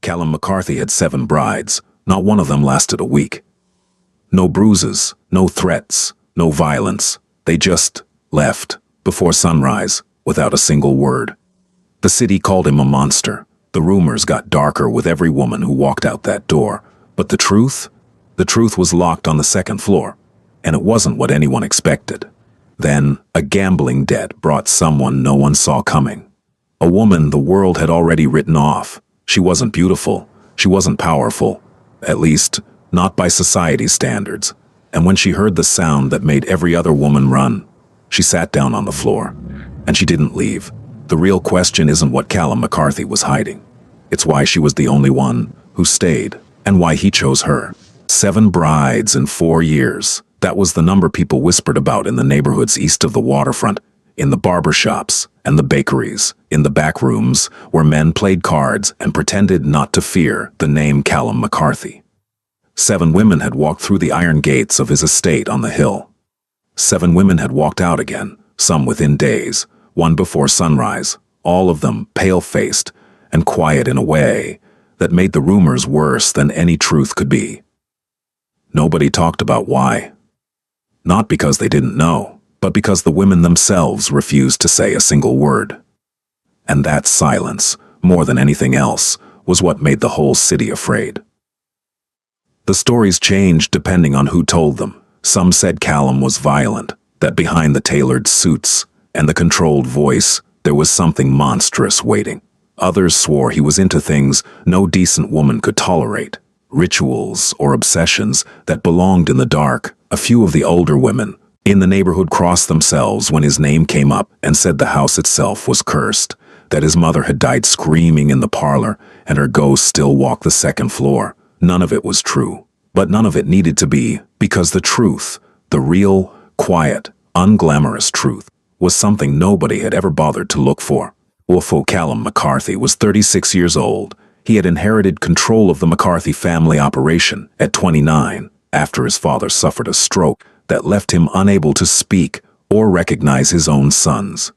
Callum McCarthy had 7 brides. Not one of them lasted a week. No bruises, no threats, no violence. They just left before sunrise without a single word. The city called him a monster. The rumors got darker with every woman who walked out that door. But the truth? The truth was locked on the 2nd floor, and it wasn't what anyone expected. Then, a gambling debt brought someone no one saw coming. A woman the world had already written off. She wasn't beautiful. She wasn't powerful. At least, not by society's standards. And when she heard the sound that made every other woman run, she sat down on the floor. And she didn't leave. The real question isn't what Callum McCarthy was hiding. It's why she was the only one who stayed, and why he chose her. 7 brides in 4 years. That was the number people whispered about in the neighborhoods east of the waterfront, in the barber shops and the bakeries, in the back rooms where men played cards and pretended not to fear the name Callum McCarthy. 7 women had walked through the iron gates of his estate on the hill. 7 women had walked out again, some within days, one before sunrise, all of them pale-faced and quiet in a way that made the rumors worse than any truth could be. Nobody talked about why. Not because they didn't know, but because the women themselves refused to say a single word. And that silence, more than anything else, was what made the whole city afraid. The stories changed depending on who told them. Some said Callum was violent, that behind the tailored suits and the controlled voice, there was something monstrous waiting. Others swore he was into things no decent woman could tolerate, rituals or obsessions that belonged in the dark. A few of the older women in the neighborhood crossed themselves when his name came up and said the house itself was cursed, that his mother had died screaming in the parlor and her ghost still walked the 2nd floor. None of it was true, but none of it needed to be, because the truth, the real, quiet, unglamorous truth, was something nobody had ever bothered to look for. Wolfo Callum McCarthy was 36 years old. He had inherited control of the McCarthy family operation at 29 after his father suffered a stroke that left him unable to speak or recognize his own sons.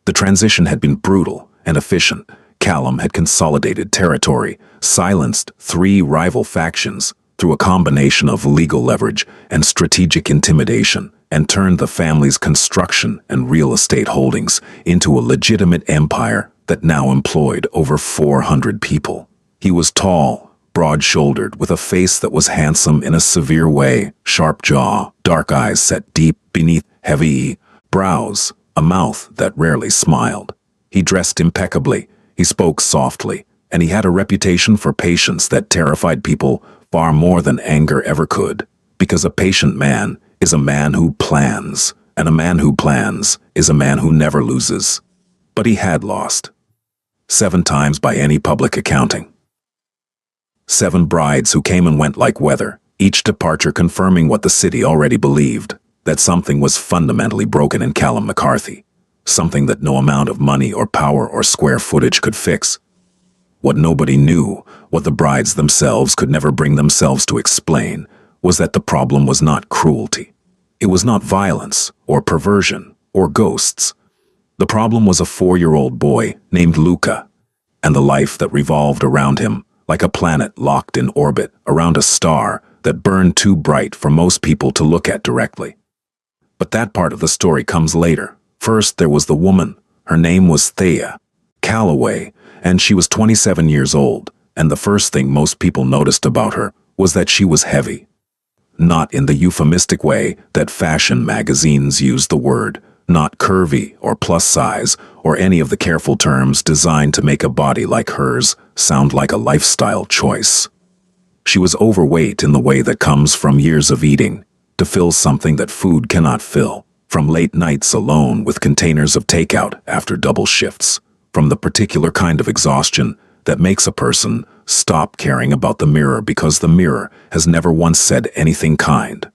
The transition had been brutal and efficient. Callum had consolidated territory, silenced 3 rival factions through a combination of legal leverage and strategic intimidation, and turned the family's construction and real estate holdings into a legitimate empire that now employed over 400 people. He was tall, broad-shouldered, with a face that was handsome in a severe way, sharp jaw, dark eyes set deep beneath heavy brows, a mouth that rarely smiled. He dressed impeccably, he spoke softly, and he had a reputation for patience that terrified people far more than anger ever could, because a patient man is a man who plans, and a man who plans is a man who never loses. But he had lost. 7 times by any public accounting. 7 brides who came and went like weather, each departure confirming what the city already believed, that something was fundamentally broken in Callum McCarthy, something that no amount of money or power or square footage could fix. What nobody knew, what the brides themselves could never bring themselves to explain, was that the problem was not cruelty. It was not violence, or perversion, or ghosts. The problem was a 4-year-old boy named Luca, and the life that revolved around him, like a planet locked in orbit around a star that burned too bright for most people to look at directly. But that part of the story comes later. First, there was the woman. Her name was Thea Calloway, and she was 27 years old, and the first thing most people noticed about her was that she was heavy. Not in the euphemistic way that fashion magazines use the word, not curvy or plus size or any of the careful terms designed to make a body like hers sound like a lifestyle choice. She was overweight in the way that comes from years of eating, to fill something that food cannot fill, from late nights alone with containers of takeout after double shifts, from the particular kind of exhaustion that makes a person stop caring about the mirror because the mirror has never once said anything kind.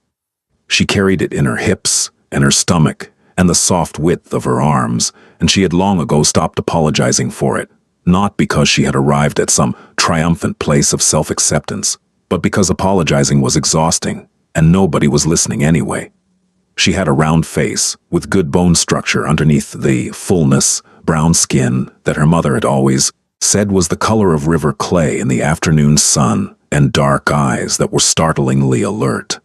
She carried it in her hips and her stomach and the soft width of her arms, and she had long ago stopped apologizing for it, not because she had arrived at some triumphant place of self-acceptance, but because apologizing was exhausting, and nobody was listening anyway. She had a round face, with good bone structure underneath the fullness, brown skin that her mother had always said was the color of river clay in the afternoon sun, and dark eyes that were startlingly alert.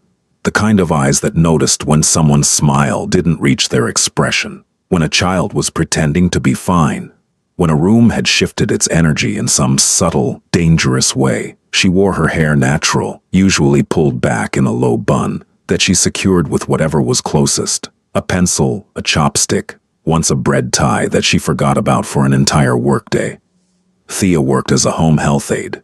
The kind of eyes that noticed when someone's smile didn't reach their expression, when a child was pretending to be fine, when a room had shifted its energy in some subtle, dangerous way. She wore her hair natural, usually pulled back in a low bun, that she secured with whatever was closest. A pencil, a chopstick, once a bread tie that she forgot about for an entire workday. Thea worked as a home health aide.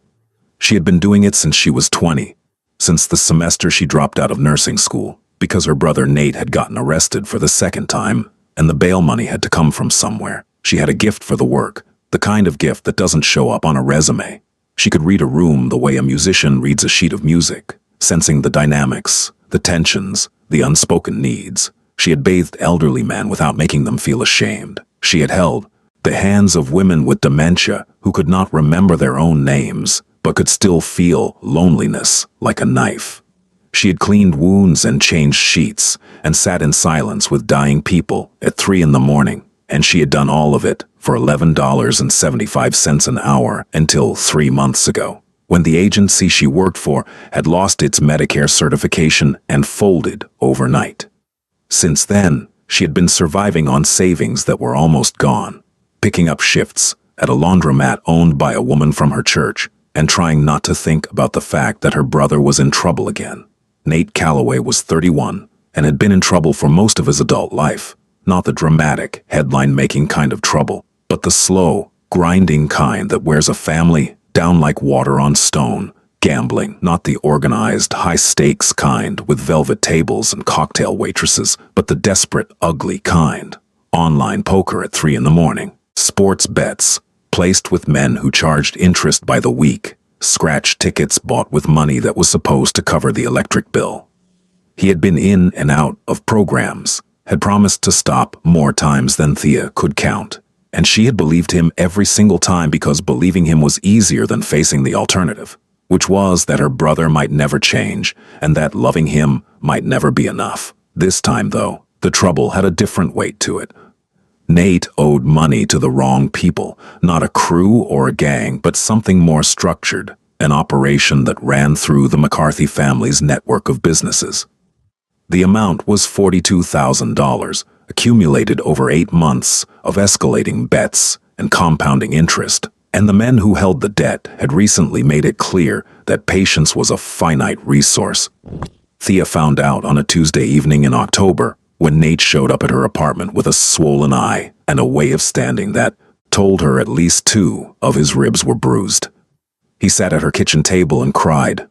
She had been doing it since she was 20, since the semester she dropped out of nursing school, because her brother Nate had gotten arrested for the second time, and the bail money had to come from somewhere. She had a gift for the work, the kind of gift that doesn't show up on a resume. She could read a room the way a musician reads a sheet of music, sensing the dynamics, the tensions, the unspoken needs. She had bathed elderly men without making them feel ashamed. She had held the hands of women with dementia who could not remember their own names, but could still feel loneliness like a knife. She had cleaned wounds and changed sheets, and sat in silence with dying people at 3 a.m, and she had done all of it for $11.75 an hour until 3 months ago, when the agency she worked for had lost its Medicare certification and folded overnight. Since then, she had been surviving on savings that were almost gone, picking up shifts at a laundromat owned by a woman from her church, and trying not to think about the fact that her brother was in trouble again. Nate Calloway was 31 and had been in trouble for most of his adult life. Not the dramatic, headline-making kind of trouble, but the slow, grinding kind that wears a family down like water on stone. Gambling, not the organized, high-stakes kind with velvet tables and cocktail waitresses, but the desperate, ugly kind. Online poker at 3 a.m, sports bets, placed with men who charged interest by the week, scratch tickets bought with money that was supposed to cover the electric bill. He had been in and out of programs, had promised to stop more times than Thea could count, and she had believed him every single time because believing him was easier than facing the alternative, which was that her brother might never change and that loving him might never be enough. This time, though, the trouble had a different weight to it. Nate owed money to the wrong people, not a crew or a gang, but something more structured, an operation that ran through the McCarthy family's network of businesses. The amount was $42,000, accumulated over 8 months of escalating bets and compounding interest, and the men who held the debt had recently made it clear that patience was a finite resource. Thea found out on a Tuesday evening in October, when Nate showed up at her apartment with a swollen eye and a way of standing that told her at least 2 of his ribs were bruised. He sat at her kitchen table and cried,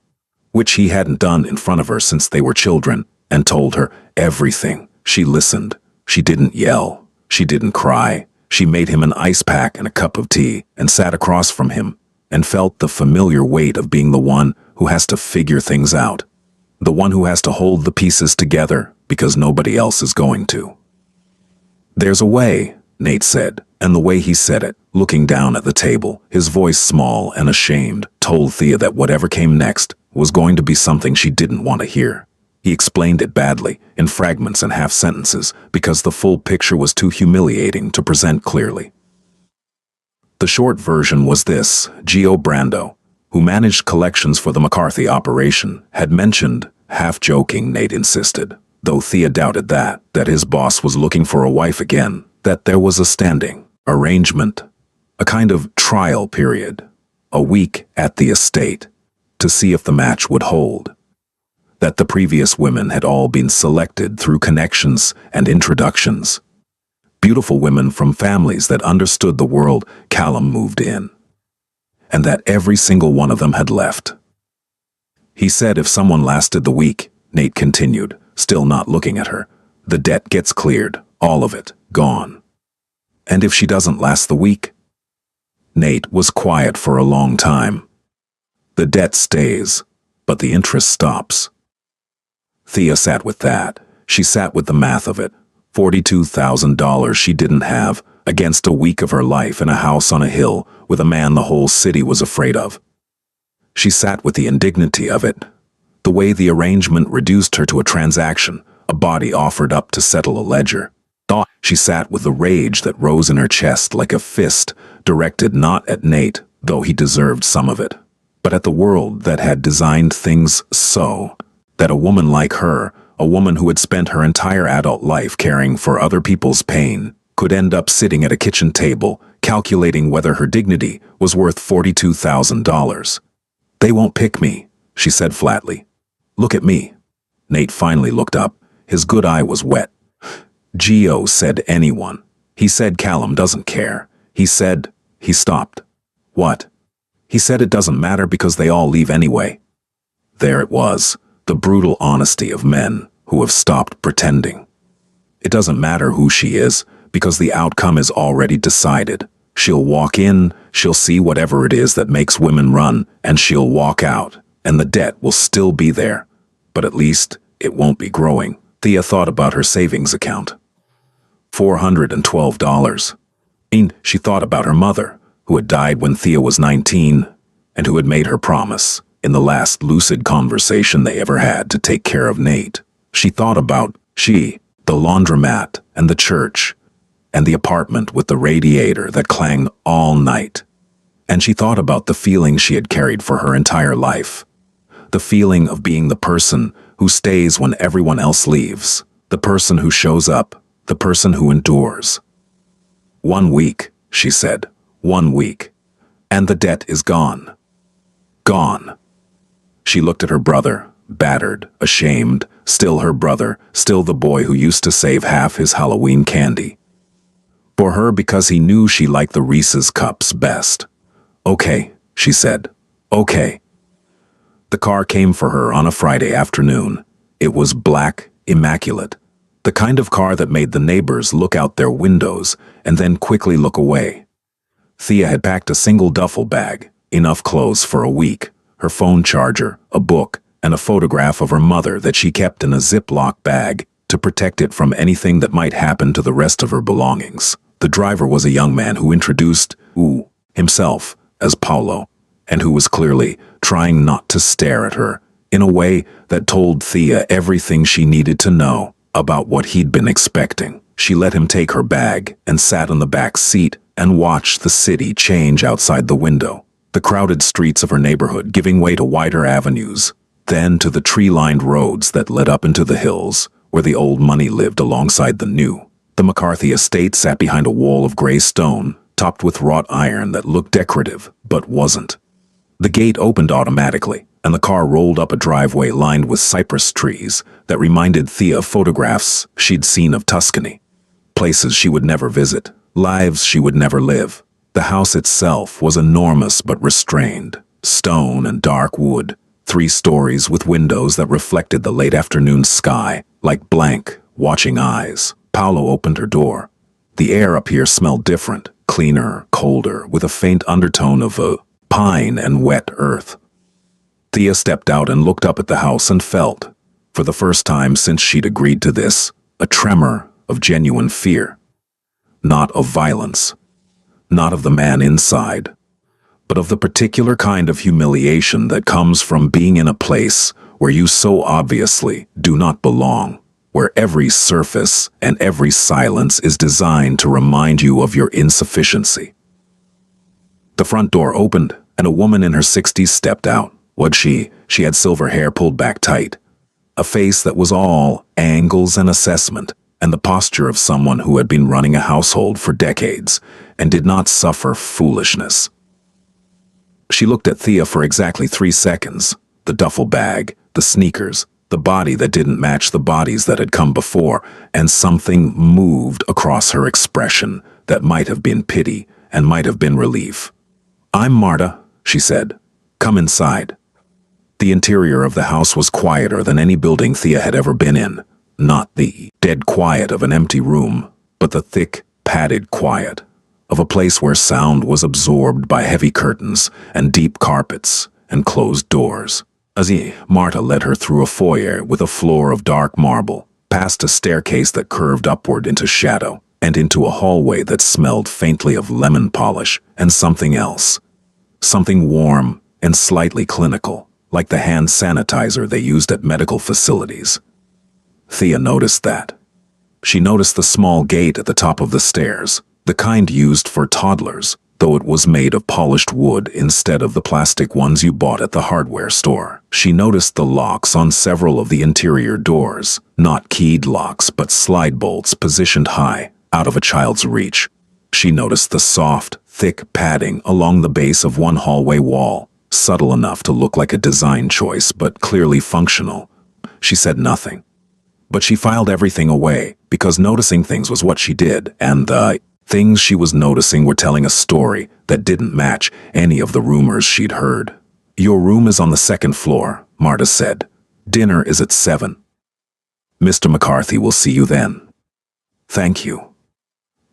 which he hadn't done in front of her since they were children, and told her everything. She listened. She didn't yell. She didn't cry. She made him an ice pack and a cup of tea and sat across from him and felt the familiar weight of being the one who has to figure things out, the one who has to hold the pieces together because nobody else is going to. "There's a way," Nate said, and the way he said it, looking down at the table, his voice small and ashamed, told Thea that whatever came next was going to be something she didn't want to hear. He explained it badly, in fragments and half-sentences, because the full picture was too humiliating to present clearly. The short version was this: Gio Brando, who managed collections for the McCarthy operation, had mentioned, half-joking, Nate insisted, though Thea doubted that his boss was looking for a wife again, that there was a standing arrangement, a kind of trial period, a week at the estate, to see if the match would hold. That the previous women had all been selected through connections and introductions. Beautiful women from families that understood the world Callum moved in. And that every single one of them had left. He said if someone lasted the week, Nate continued, still not looking at her, the debt gets cleared, all of it, gone. And if she doesn't last the week? Nate was quiet for a long time. The debt stays, but the interest stops. Thea sat with that. She sat with the math of it. $42,000 she didn't have, against a week of her life in a house on a hill with a man the whole city was afraid of. She sat with the indignity of it. The way the arrangement reduced her to a transaction, a body offered up to settle a ledger. Thought. She sat with the rage that rose in her chest like a fist, directed not at Nate, though he deserved some of it, but at the world that had designed things so that a woman like her, a woman who had spent her entire adult life caring for other people's pain, could end up sitting at a kitchen table, calculating whether her dignity was worth $42,000. "They won't pick me," she said flatly. "Look at me." Nate finally looked up. His good eye was wet. "Geo said anyone. He said Callum doesn't care. He said..." He stopped. "What?" "He said it doesn't matter because they all leave anyway." There it was, the brutal honesty of men who have stopped pretending. It doesn't matter who she is, because the outcome is already decided. She'll walk in, she'll see whatever it is that makes women run, and she'll walk out, and the debt will still be there. But at least, it won't be growing. Thea thought about her savings account. $412. She thought about her mother, who had died when Thea was 19, and who had made her promise, in the last lucid conversation they ever had, to take care of Nate. She thought about the laundromat and the church, and the apartment with the radiator that clanged all night. And she thought about the feeling she had carried for her entire life. The feeling of being the person who stays when everyone else leaves, the person who shows up, the person who endures. 1 week, she said, 1 week, and the debt is gone. Gone. She looked at her brother, battered, ashamed, still her brother, still the boy who used to save half his Halloween candy for her because he knew she liked the Reese's cups best. "Okay," she said. "Okay." The car came for her on a Friday afternoon. It was black, immaculate. The kind of car that made the neighbors look out their windows and then quickly look away. Thea had packed a single duffel bag, enough clothes for a week, her phone charger, a book, and a photograph of her mother that she kept in a Ziploc bag to protect it from anything that might happen to the rest of her belongings. The driver was a young man who introduced himself as Paulo, and who was clearly trying not to stare at her in a way that told Thea everything she needed to know about what he'd been expecting. She let him take her bag and sat on the back seat and watched the city change outside the window. The crowded streets of her neighborhood giving way to wider avenues, then to the tree-lined roads that led up into the hills, where the old money lived alongside the new. The McCarthy estate sat behind a wall of gray stone, topped with wrought iron that looked decorative, but wasn't. The gate opened automatically, and the car rolled up a driveway lined with cypress trees that reminded Thea of photographs she'd seen of Tuscany. Places she would never visit, lives she would never live. The house itself was enormous but restrained, stone and dark wood, 3 stories with windows that reflected the late afternoon sky like blank, watching eyes. Paolo opened her door. The air up here smelled different, cleaner, colder, with a faint undertone of pine and wet earth. Thea stepped out and looked up at the house and felt, for the first time since she'd agreed to this, a tremor of genuine fear. Not of violence, not of the man inside, but of the particular kind of humiliation that comes from being in a place where you so obviously do not belong, where every surface and every silence is designed to remind you of your insufficiency. The front door opened, and a woman in her 60s stepped out. She had silver hair pulled back tight, a face that was all angles and assessment, and the posture of someone who had been running a household for decades and did not suffer foolishness. She looked at Thea for exactly 3 seconds, the duffel bag, the sneakers, the body that didn't match the bodies that had come before, and something moved across her expression that might have been pity and might have been relief. "I'm Marta," she said. "Come inside." The interior of the house was quieter than any building Thea had ever been in. Not the dead quiet of an empty room, but the thick, padded quiet of a place where sound was absorbed by heavy curtains and deep carpets and closed doors. Marta led her through a foyer with a floor of dark marble, past a staircase that curved upward into shadow, and into a hallway that smelled faintly of lemon polish and something else. Something warm and slightly clinical, like the hand sanitizer they used at medical facilities. Thea noticed that. She noticed the small gate at the top of the stairs, the kind used for toddlers, though it was made of polished wood instead of the plastic ones you bought at the hardware store. She noticed the locks on several of the interior doors, not keyed locks but slide bolts positioned high, out of a child's reach. She noticed the soft, thick padding along the base of one hallway wall, subtle enough to look like a design choice but clearly functional. She said nothing. But she filed everything away, because noticing things was what she did, and the things she was noticing were telling a story that didn't match any of the rumors she'd heard. "Your room is on the second floor," Marta said. "Dinner is at 7. Mr. McCarthy will see you then." "Thank you."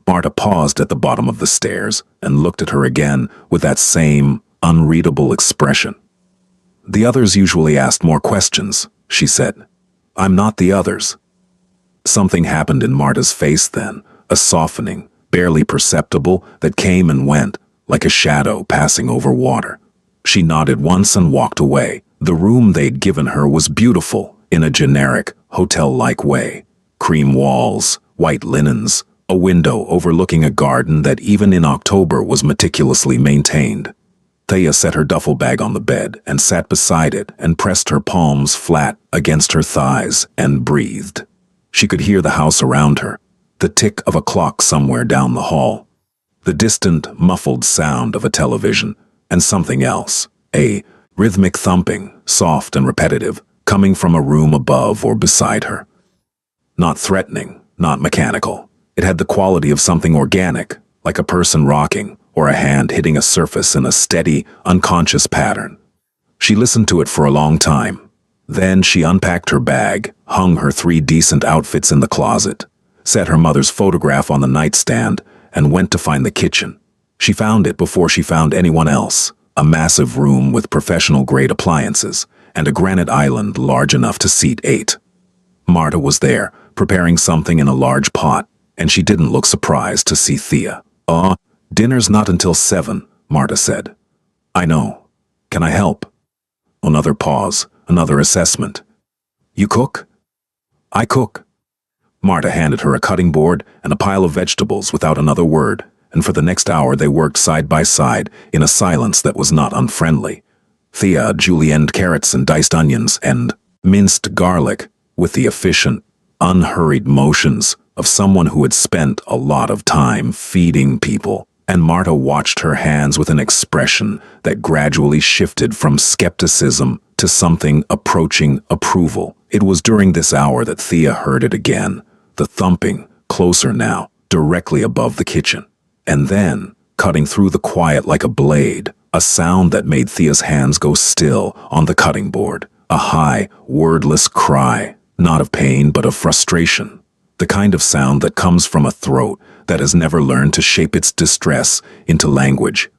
Marta paused at the bottom of the stairs and looked at her again with that same unreadable expression. "The others usually asked more questions," she said. "I'm not the others." Something happened in Marta's face then, a softening, barely perceptible, that came and went, like a shadow passing over water. She nodded once and walked away. The room they'd given her was beautiful, in a generic, hotel-like way. Cream walls, white linens, a window overlooking a garden that even in October was meticulously maintained. Thea set her duffel bag on the bed and sat beside it and pressed her palms flat against her thighs and breathed. She could hear the house around her, the tick of a clock somewhere down the hall, the distant, muffled sound of a television, and something else, a rhythmic thumping, soft and repetitive, coming from a room above or beside her. Not threatening, not mechanical. It had the quality of something organic, like a person rocking, or a hand hitting a surface in a steady, unconscious pattern. She listened to it for a long time. Then she unpacked her bag, hung her 3 decent outfits in the closet, set her mother's photograph on the nightstand, and went to find the kitchen. She found it before she found anyone else, a massive room with professional-grade appliances, and a granite island large enough to seat 8. Marta was there, preparing something in a large pot, and she didn't look surprised to see Thea. Dinner's not until 7, Marta said. "I know. Can I help?" Another pause, another assessment. "You cook?" "I cook." Marta handed her a cutting board and a pile of vegetables without another word, and for the next hour they worked side by side in a silence that was not unfriendly. Thea julienned carrots and diced onions and minced garlic with the efficient, unhurried motions of someone who had spent a lot of time feeding people, and Marta watched her hands with an expression that gradually shifted from skepticism to something approaching approval. It was during this hour that Thea heard it again, the thumping, closer now, directly above the kitchen. And then, cutting through the quiet like a blade, a sound that made Thea's hands go still on the cutting board, a high, wordless cry, not of pain but of frustration. The kind of sound that comes from a throat that has never learned to shape its distress into language.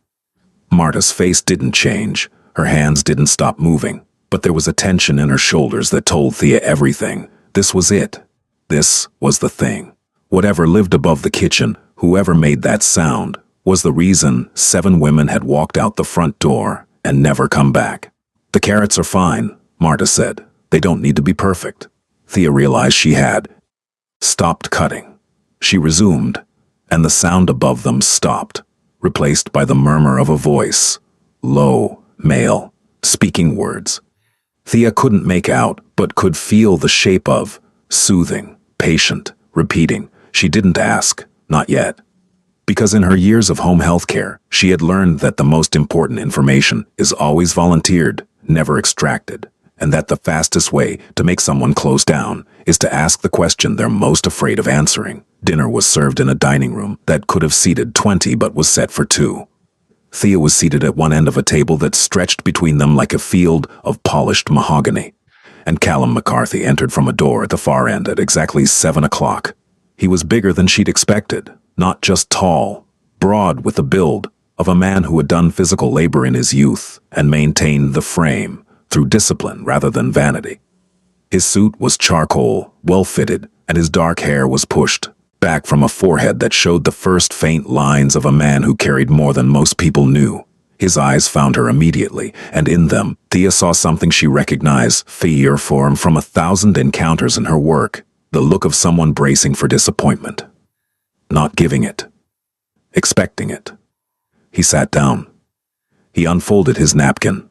Marta's face didn't change, her hands didn't stop moving, but there was a tension in her shoulders that told Thea everything. This was it. This was the thing. Whatever lived above the kitchen, whoever made that sound, was the reason 7 women had walked out the front door and never come back. "The carrots are fine," Marta said. "They don't need to be perfect." Thea realized she had stopped cutting. She resumed, and the sound above them stopped, replaced by the murmur of a voice, low, male, speaking words. Thea couldn't make out, but could feel the shape of, soothing, patient, repeating. She didn't ask, not yet. Because in her years of home health care, she had learned that the most important information is always volunteered, never extracted, and that the fastest way to make someone close down is to ask the question they're most afraid of answering. Dinner was served in a dining room that could have seated 20 but was set for 2. Thea was seated at one end of a table that stretched between them like a field of polished mahogany, and Callum McCarthy entered from a door at the far end at exactly 7 o'clock. He was bigger than she'd expected, not just tall, broad with the build of a man who had done physical labor in his youth and maintained the frame through discipline rather than vanity. His suit was charcoal, well-fitted, and his dark hair was pushed back from a forehead that showed the first faint lines of a man who carried more than most people knew. His eyes found her immediately, and in them, Thea saw something she recognized, fear form from 1,000 encounters in her work. the look of someone bracing for disappointment. Not giving it. Expecting it. He sat down. He unfolded his napkin.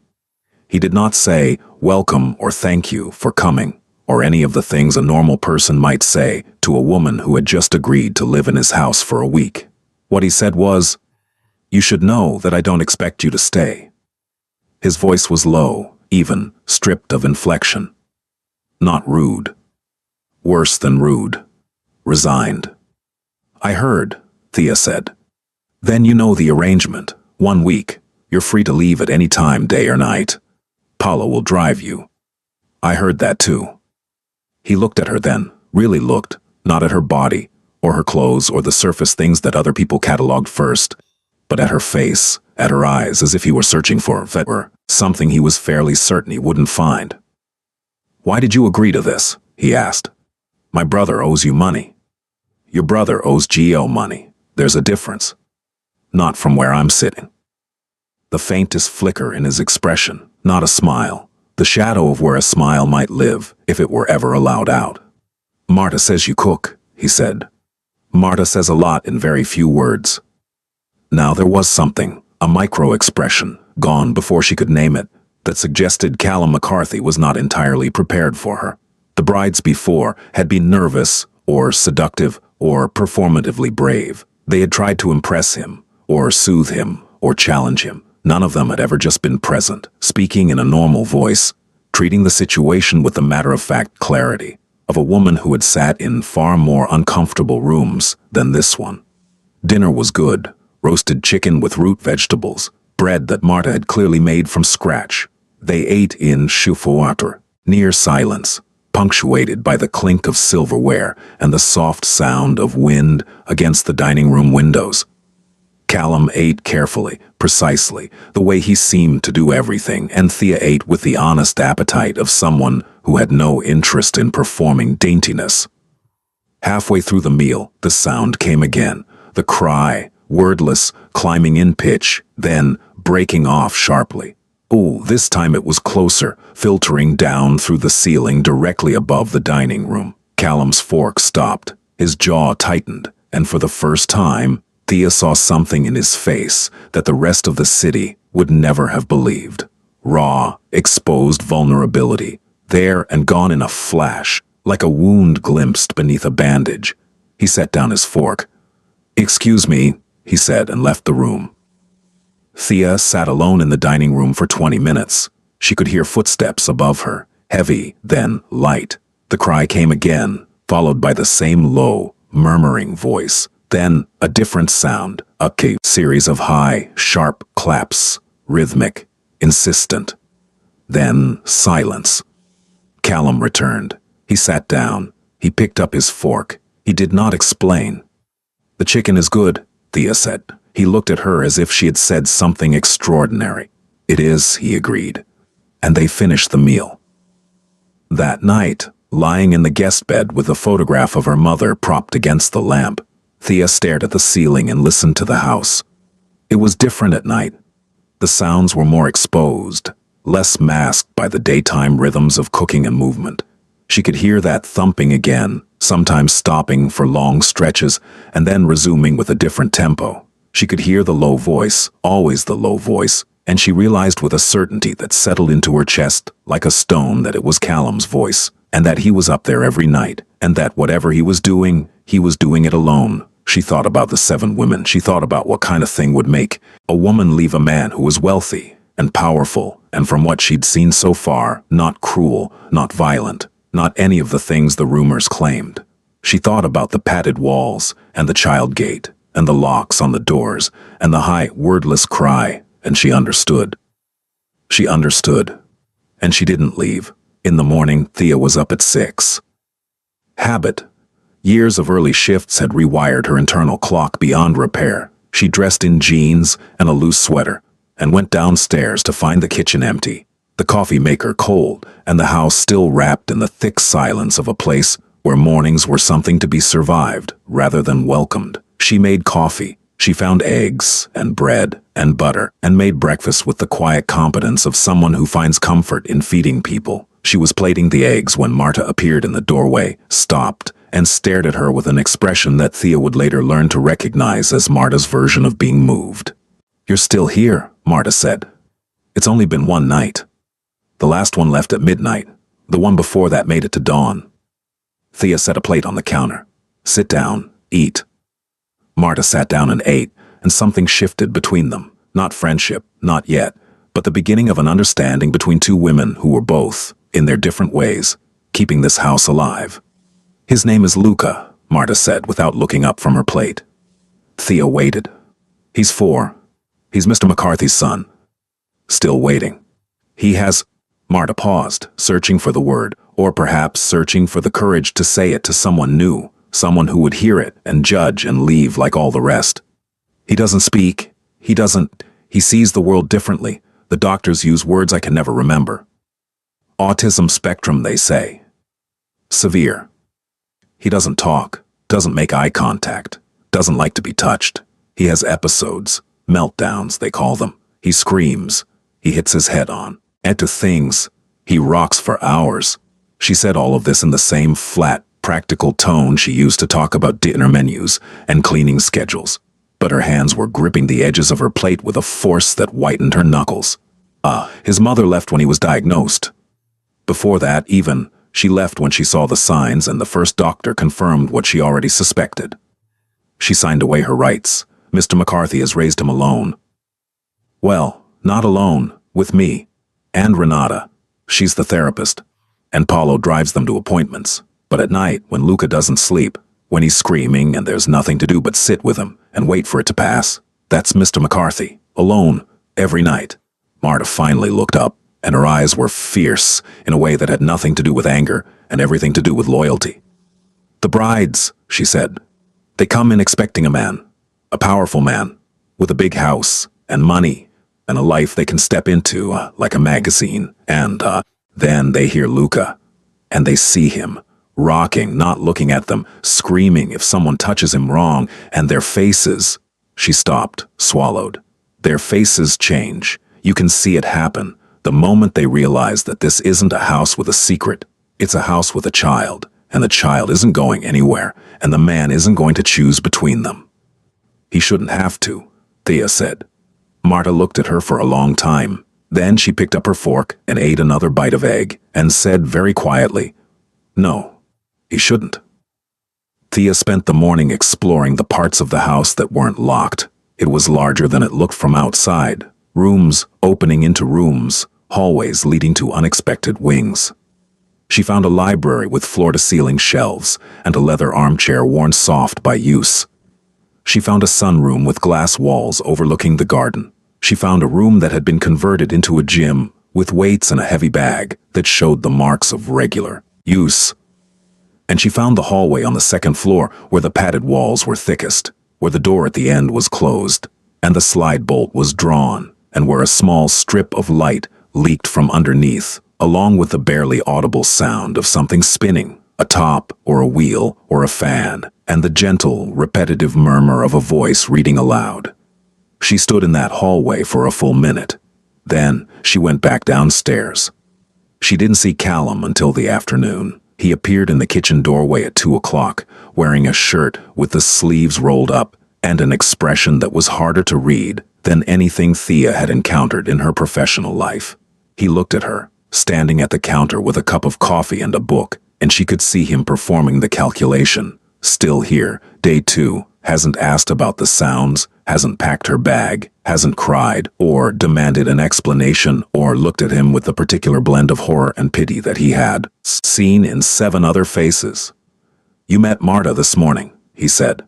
He did not say, "Welcome" or "Thank you for coming," or any of the things a normal person might say to a woman who had just agreed to live in his house for a week. What he said was, "You should know that I don't expect you to stay." His voice was low, even, stripped of inflection. Not rude. Worse than rude. Resigned. "I heard," Thea said. "Then you know the arrangement. 1 week. You're free to leave at any time, day or night. Paula will drive you." "I heard that too." He looked at her then, really looked, not at her body, or her clothes, or the surface things that other people catalogued first, but at her face, at her eyes, as if he were searching for something he was fairly certain he wouldn't find. "Why did you agree to this?" he asked. "My brother owes you money." "Your brother owes Gio money. There's a difference." "Not from where I'm sitting." The faintest flicker in his expression, not a smile, the shadow of where a smile might live if it were ever allowed out. "Marta says you cook," he said. "Marta says a lot in very few words." Now there was something, a micro-expression, gone before she could name it, that suggested Callum McCarthy was not entirely prepared for her. The brides before had been nervous, or seductive, or performatively brave. They had tried to impress him, or soothe him, or challenge him. None of them had ever just been present, speaking in a normal voice, treating the situation with the matter-of-fact clarity of a woman who had sat in far more uncomfortable rooms than this one. Dinner was good. Roasted chicken with root vegetables, bread that Marta had clearly made from scratch. They ate in chauffoir, near silence, punctuated by the clink of silverware and the soft sound of wind against the dining room windows. Callum ate carefully, precisely, the way he seemed to do everything, and Thea ate with the honest appetite of someone who had no interest in performing daintiness. Halfway through the meal, the sound came again, the cry, wordless, climbing in pitch, then breaking off sharply. Oh, this time it was closer, filtering down through the ceiling directly above the dining room. Callum's fork stopped, his jaw tightened, and for the first time, Thea saw something in his face that the rest of the city would never have believed. Raw, exposed vulnerability, there and gone in a flash, like a wound glimpsed beneath a bandage. He set down his fork. "Excuse me," he said, and left the room. Thea sat alone in the dining room for 20 minutes. She could hear footsteps above her, heavy, then light. The cry came again, followed by the same low, murmuring voice. Then a different sound, a series of high, sharp claps, rhythmic, insistent. Then silence. Callum returned. He sat down. He picked up his fork. He did not explain. "The chicken is good," Thea said. He looked at her as if she had said something extraordinary. "It is," he agreed. And they finished the meal. That night, lying in the guest bed with a photograph of her mother propped against the lamp, Thea stared at the ceiling and listened to the house. It was different at night. The sounds were more exposed, less masked by the daytime rhythms of cooking and movement. She could hear that thumping again, sometimes stopping for long stretches and then resuming with a different tempo. She could hear the low voice, always the low voice, and she realized with a certainty that settled into her chest like a stone that it was Callum's voice, and that he was up there every night, and that whatever he was doing it alone. She thought about the 7 women. She thought about what kind of thing would make a woman leave a man who was wealthy and powerful, and from what she'd seen so far, not cruel, not violent, not any of the things the rumors claimed. She thought about the padded walls, and the child gate, and the locks on the doors, and the high, wordless cry, and she understood. She understood. And she didn't leave. In the morning, Thea was up at 6. Habit. Years of early shifts had rewired her internal clock beyond repair. She dressed in jeans and a loose sweater, and went downstairs to find the kitchen empty, the coffee maker cold, and the house still wrapped in the thick silence of a place where mornings were something to be survived rather than welcomed. She made coffee. She found eggs and bread and butter and made breakfast with the quiet competence of someone who finds comfort in feeding people. She was plating the eggs when Marta appeared in the doorway, stopped, and stared at her with an expression that Thea would later learn to recognize as Marta's version of being moved. "You're still here," Marta said. "It's only been one night. The last one left at midnight. The one before that made it to dawn." Thea set a plate on the counter. "Sit down, eat." Marta sat down and ate, and something shifted between them. Not friendship, not yet, but the beginning of an understanding between two women who were both, in their different ways, keeping this house alive. "His name is Luca," Marta said without looking up from her plate. Thea waited. "He's 4. He's Mr. McCarthy's son." Still waiting. "He has—" Marta paused, searching for the word, or perhaps searching for the courage to say it to someone new, someone who would hear it and judge and leave like all the rest. "He doesn't speak. He sees the world differently. The doctors use words I can never remember. Autism spectrum, they say. Severe. He doesn't talk, doesn't make eye contact, doesn't like to be touched. He has episodes, meltdowns, they call them. He screams. He hits his head on. And to things. He rocks for hours." She said all of this in the same flat, practical tone she used to talk about dinner menus and cleaning schedules. But her hands were gripping the edges of her plate with a force that whitened her knuckles. His mother left when he was diagnosed. Before that, even, she left when she saw the signs and the first doctor confirmed what she already suspected. She signed away her rights. Mr. McCarthy has raised him alone. Well, not alone, with me. And Renata. She's the therapist. And Paulo drives them to appointments. But at night, when Luca doesn't sleep, when he's screaming and there's nothing to do but sit with him and wait for it to pass, that's Mr. McCarthy, alone, every night. Marta finally looked up, and her eyes were fierce in a way that had nothing to do with anger and everything to do with loyalty. "The brides," she said. "They come in expecting a man, a powerful man, with a big house and money and a life they can step into like a magazine. And then they hear Luca, and they see him, rocking, not looking at them, screaming if someone touches him wrong, and their faces—" She stopped, swallowed. "Their faces change. You can see it happen the moment they realize that this isn't a house with a secret. It's a house with a child, and the child isn't going anywhere, and the man isn't going to choose between them." "He shouldn't have to," Thea said. Marta looked at her for a long time. Then she picked up her fork and ate another bite of egg and said very quietly, "No, he shouldn't." Thea spent the morning exploring the parts of the house that weren't locked. It was larger than it looked from outside. Rooms opening into rooms, hallways leading to unexpected wings. She found a library with floor-to-ceiling shelves and a leather armchair worn soft by use. She found a sunroom with glass walls overlooking the garden. She found a room that had been converted into a gym with weights and a heavy bag that showed the marks of regular use. And she found the hallway on the second floor where the padded walls were thickest, where the door at the end was closed, and the slide bolt was drawn, and where a small strip of light leaked from underneath, along with the barely audible sound of something spinning, a top or a wheel or a fan, and the gentle, repetitive murmur of a voice reading aloud. She stood in that hallway for a full minute. Then she went back downstairs. She didn't see Callum until the afternoon. He appeared in the kitchen doorway at 2 o'clock, wearing a shirt with the sleeves rolled up and an expression that was harder to read than anything Thea had encountered in her professional life. He looked at her, standing at the counter with a cup of coffee and a book, and she could see him performing the calculation. Still here, day 2, hasn't asked about the sounds, hasn't packed her bag, hasn't cried, or demanded an explanation, or looked at him with the particular blend of horror and pity that he had seen in 7 other faces. "You met Marta this morning," he said.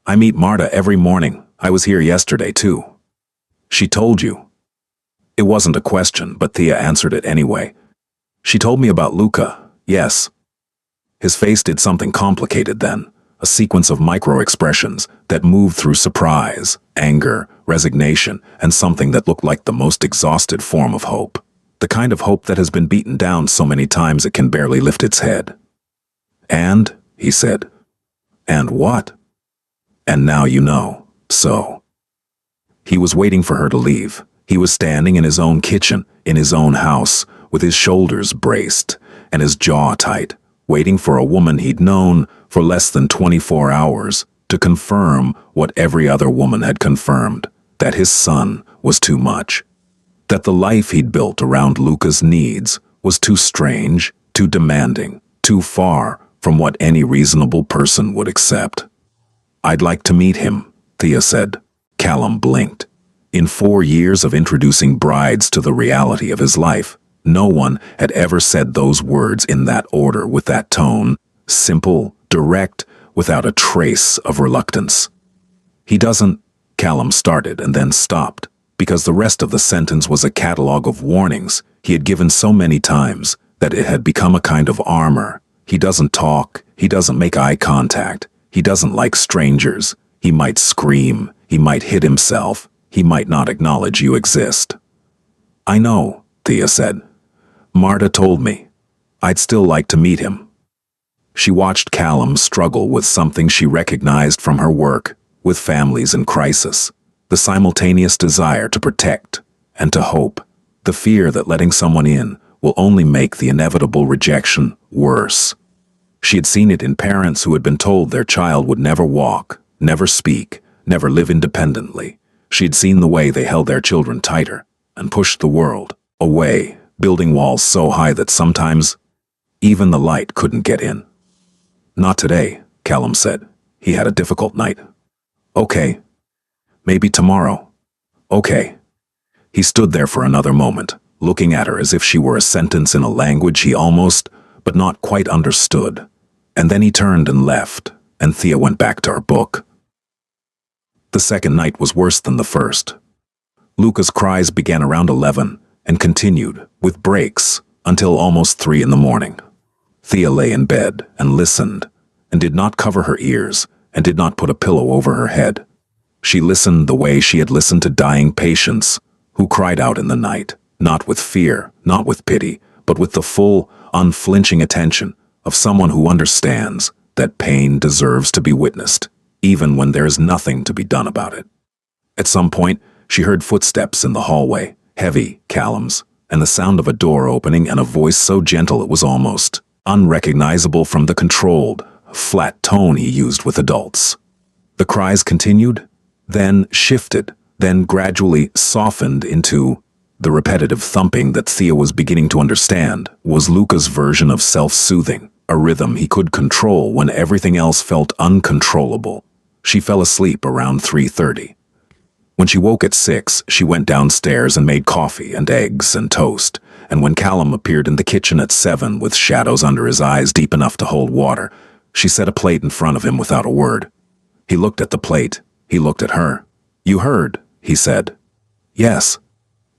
"I meet Marta every morning. I was here yesterday, too." "She told you?" It wasn't a question, but Thea answered it anyway. "She told me about Luca, yes." His face did something complicated then, a sequence of micro-expressions that moved through surprise, anger, resignation, and something that looked like the most exhausted form of hope. The kind of hope that has been beaten down so many times it can barely lift its head. "And?" he said. "And what?" "And now you know, so." He was waiting for her to leave. He was standing in his own kitchen, in his own house, with his shoulders braced and his jaw tight, waiting for a woman he'd known for less than 24 hours to confirm what every other woman had confirmed, that his son was too much. That the life he'd built around Luca's needs was too strange, too demanding, too far from what any reasonable person would accept. "I'd like to meet him," Thea said. Callum blinked. In 4 years of introducing brides to the reality of his life, no one had ever said those words in that order with that tone, simple, direct, without a trace of reluctance. "He doesn't," Callum started and then stopped, because the rest of the sentence was a catalogue of warnings he had given so many times that it had become a kind of armor. "He doesn't talk, he doesn't make eye contact, he doesn't like strangers, he might scream, he might hit himself, he might not acknowledge you exist." "I know," Thea said. "Marta told me. I'd still like to meet him." She watched Callum struggle with something she recognized from her work with families in crisis, the simultaneous desire to protect and to hope, the fear that letting someone in will only make the inevitable rejection worse. She had seen it in parents who had been told their child would never walk, never speak, never live independently. She'd seen the way they held their children tighter and pushed the world away, building walls so high that sometimes even the light couldn't get in. "Not today," Callum said. He had a difficult night. "Okay. Maybe tomorrow." "Okay." He stood there for another moment, looking at her as if she were a sentence in a language he almost, but not quite understood. And then he turned and left, and Thea went back to her book. The second night was worse than the first. Luca's cries began around 11 and continued, with breaks, until almost 3 in the morning. Thea lay in bed and listened, and did not cover her ears, and did not put a pillow over her head. She listened the way she had listened to dying patients who cried out in the night, not with fear, not with pity, but with the full, unflinching attention of someone who understands that pain deserves to be witnessed, even when there is nothing to be done about it. At some point, she heard footsteps in the hallway, heavy, Callum's, and the sound of a door opening and a voice so gentle it was almost unrecognizable from the controlled, flat tone he used with adults. The cries continued, then shifted, then gradually softened into the repetitive thumping that Thea was beginning to understand was Luca's version of self-soothing, a rhythm he could control when everything else felt uncontrollable. She fell asleep around 3:30. When she woke at 6, she went downstairs and made coffee and eggs and toast, and when Callum appeared in the kitchen at 7 with shadows under his eyes deep enough to hold water, she set a plate in front of him without a word. He looked at the plate. He looked at her. "You heard," he said. "Yes."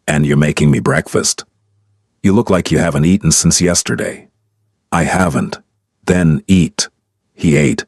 "And you're making me breakfast." "You look like you haven't eaten since yesterday." "I haven't." "Then eat." He ate.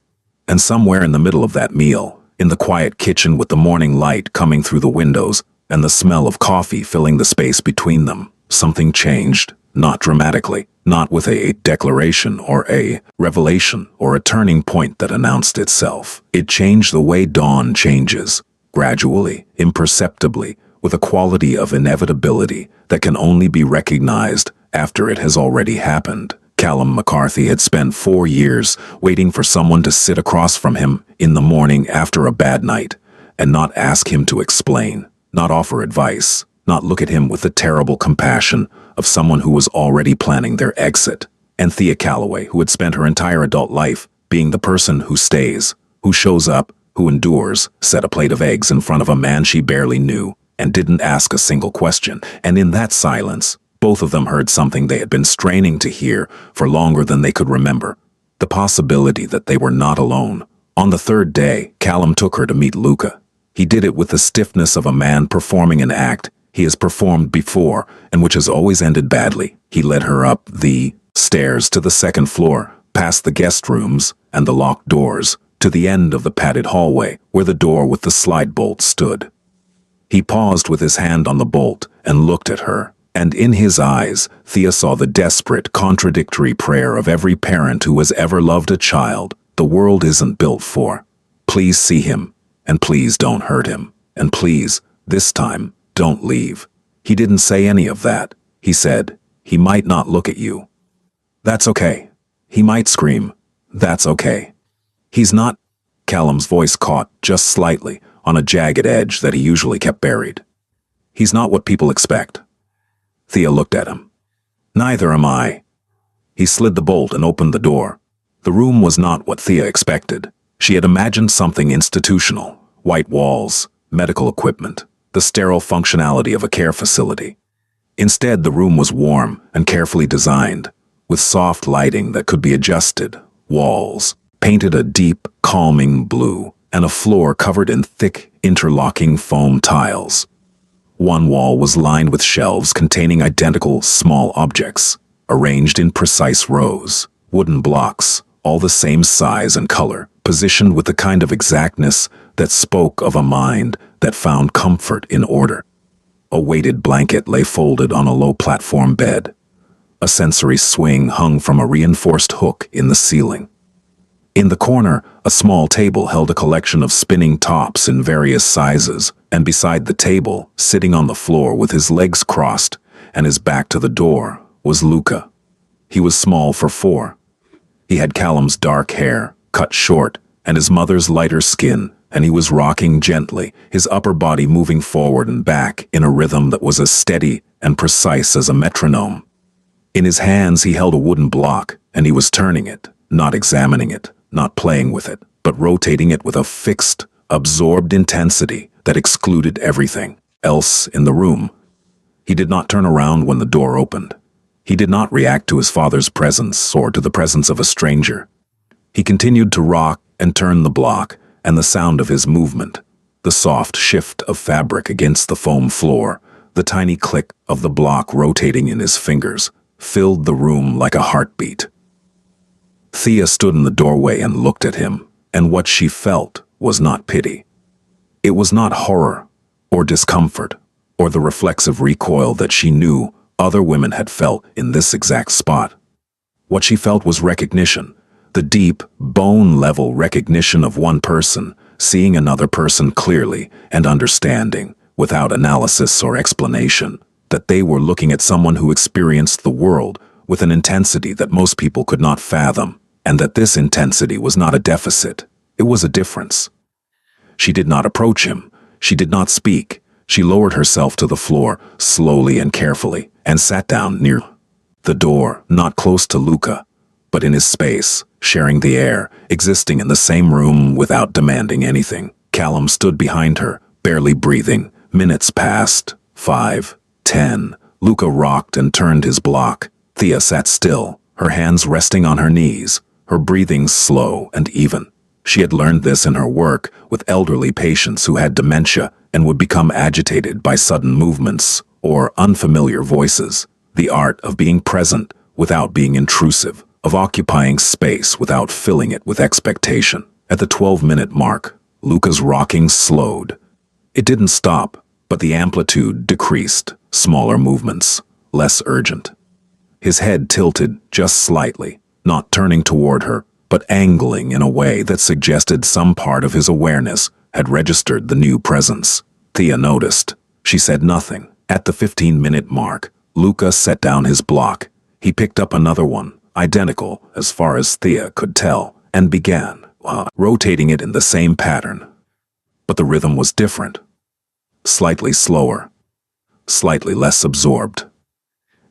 And somewhere in the middle of that meal, in the quiet kitchen with the morning light coming through the windows and the smell of coffee filling the space between them, something changed, not dramatically, not with a declaration or a revelation or a turning point that announced itself. It changed the way dawn changes, gradually, imperceptibly, with a quality of inevitability that can only be recognized after it has already happened. Callum McCarthy had spent 4 years waiting for someone to sit across from him in the morning after a bad night and not ask him to explain, not offer advice, not look at him with the terrible compassion of someone who was already planning their exit. And Thea Calloway, who had spent her entire adult life being the person who stays, who shows up, who endures, set a plate of eggs in front of a man she barely knew and didn't ask a single question. And in that silence, both of them heard something they had been straining to hear for longer than they could remember, the possibility that they were not alone. On the third day, Callum took her to meet Luca. He did it with the stiffness of a man performing an act he has performed before and which has always ended badly. He led her up the stairs to the second floor, past the guest rooms and the locked doors, to the end of the padded hallway where the door with the slide bolt stood. He paused with his hand on the bolt and looked at her. And in his eyes, Thea saw the desperate, contradictory prayer of every parent who has ever loved a child the world isn't built for. Please see him, and please don't hurt him, and please, this time, don't leave. He didn't say any of that. He said, he might not look at you. That's okay. He might scream. That's okay. He's not. Callum's voice caught, just slightly, on a jagged edge that he usually kept buried. He's not what people expect. Thea looked at him. Neither am I. He slid the bolt and opened the door. The room was not what Thea expected. She had imagined something institutional. White walls, medical equipment, the sterile functionality of a care facility. Instead, the room was warm and carefully designed, with soft lighting that could be adjusted, walls painted a deep, calming blue, and a floor covered in thick, interlocking foam tiles. One wall was lined with shelves containing identical small objects, arranged in precise rows, wooden blocks, all the same size and color, positioned with the kind of exactness that spoke of a mind that found comfort in order. A weighted blanket lay folded on a low platform bed. A sensory swing hung from a reinforced hook in the ceiling. In the corner, a small table held a collection of spinning tops in various sizes, and beside the table, sitting on the floor with his legs crossed and his back to the door, was Luca. He was small for 4. He had Callum's dark hair, cut short, and his mother's lighter skin, and he was rocking gently, his upper body moving forward and back in a rhythm that was as steady and precise as a metronome. In his hands he held a wooden block, and he was turning it, not examining it, not playing with it, but rotating it with a fixed, absorbed intensity that excluded everything else in the room. He did not turn around when the door opened. He did not react to his father's presence or to the presence of a stranger. He continued to rock and turn the block, and the sound of his movement, the soft shift of fabric against the foam floor, the tiny click of the block rotating in his fingers, filled the room like a heartbeat. Thea stood in the doorway and looked at him, and what she felt was not pity. It was not horror, or discomfort, or the reflexive recoil that she knew other women had felt in this exact spot. What she felt was recognition, the deep, bone-level recognition of one person, seeing another person clearly and understanding, without analysis or explanation, that they were looking at someone who experienced the world with an intensity that most people could not fathom, and that this intensity was not a deficit, it was a difference. She did not approach him. She did not speak. She lowered herself to the floor, slowly and carefully, and sat down near the door, not close to Luca, but in his space, sharing the air, existing in the same room without demanding anything. Callum stood behind her, barely breathing. Minutes passed. 5, 10. Luca rocked and turned his block. Thea sat still, her hands resting on her knees, her breathing slow and even. She had learned this in her work with elderly patients who had dementia and would become agitated by sudden movements or unfamiliar voices. The art of being present without being intrusive, of occupying space without filling it with expectation. At the 12-minute mark, Luca's rocking slowed. It didn't stop, but the amplitude decreased, smaller movements, less urgent. His head tilted just slightly, not turning toward her, but angling in a way that suggested some part of his awareness had registered the new presence. Thea noticed. She said nothing. At the 15-minute mark, Luca set down his block. He picked up another one, identical as far as Thea could tell, and began rotating it in the same pattern. But the rhythm was different. Slightly slower, slightly less absorbed.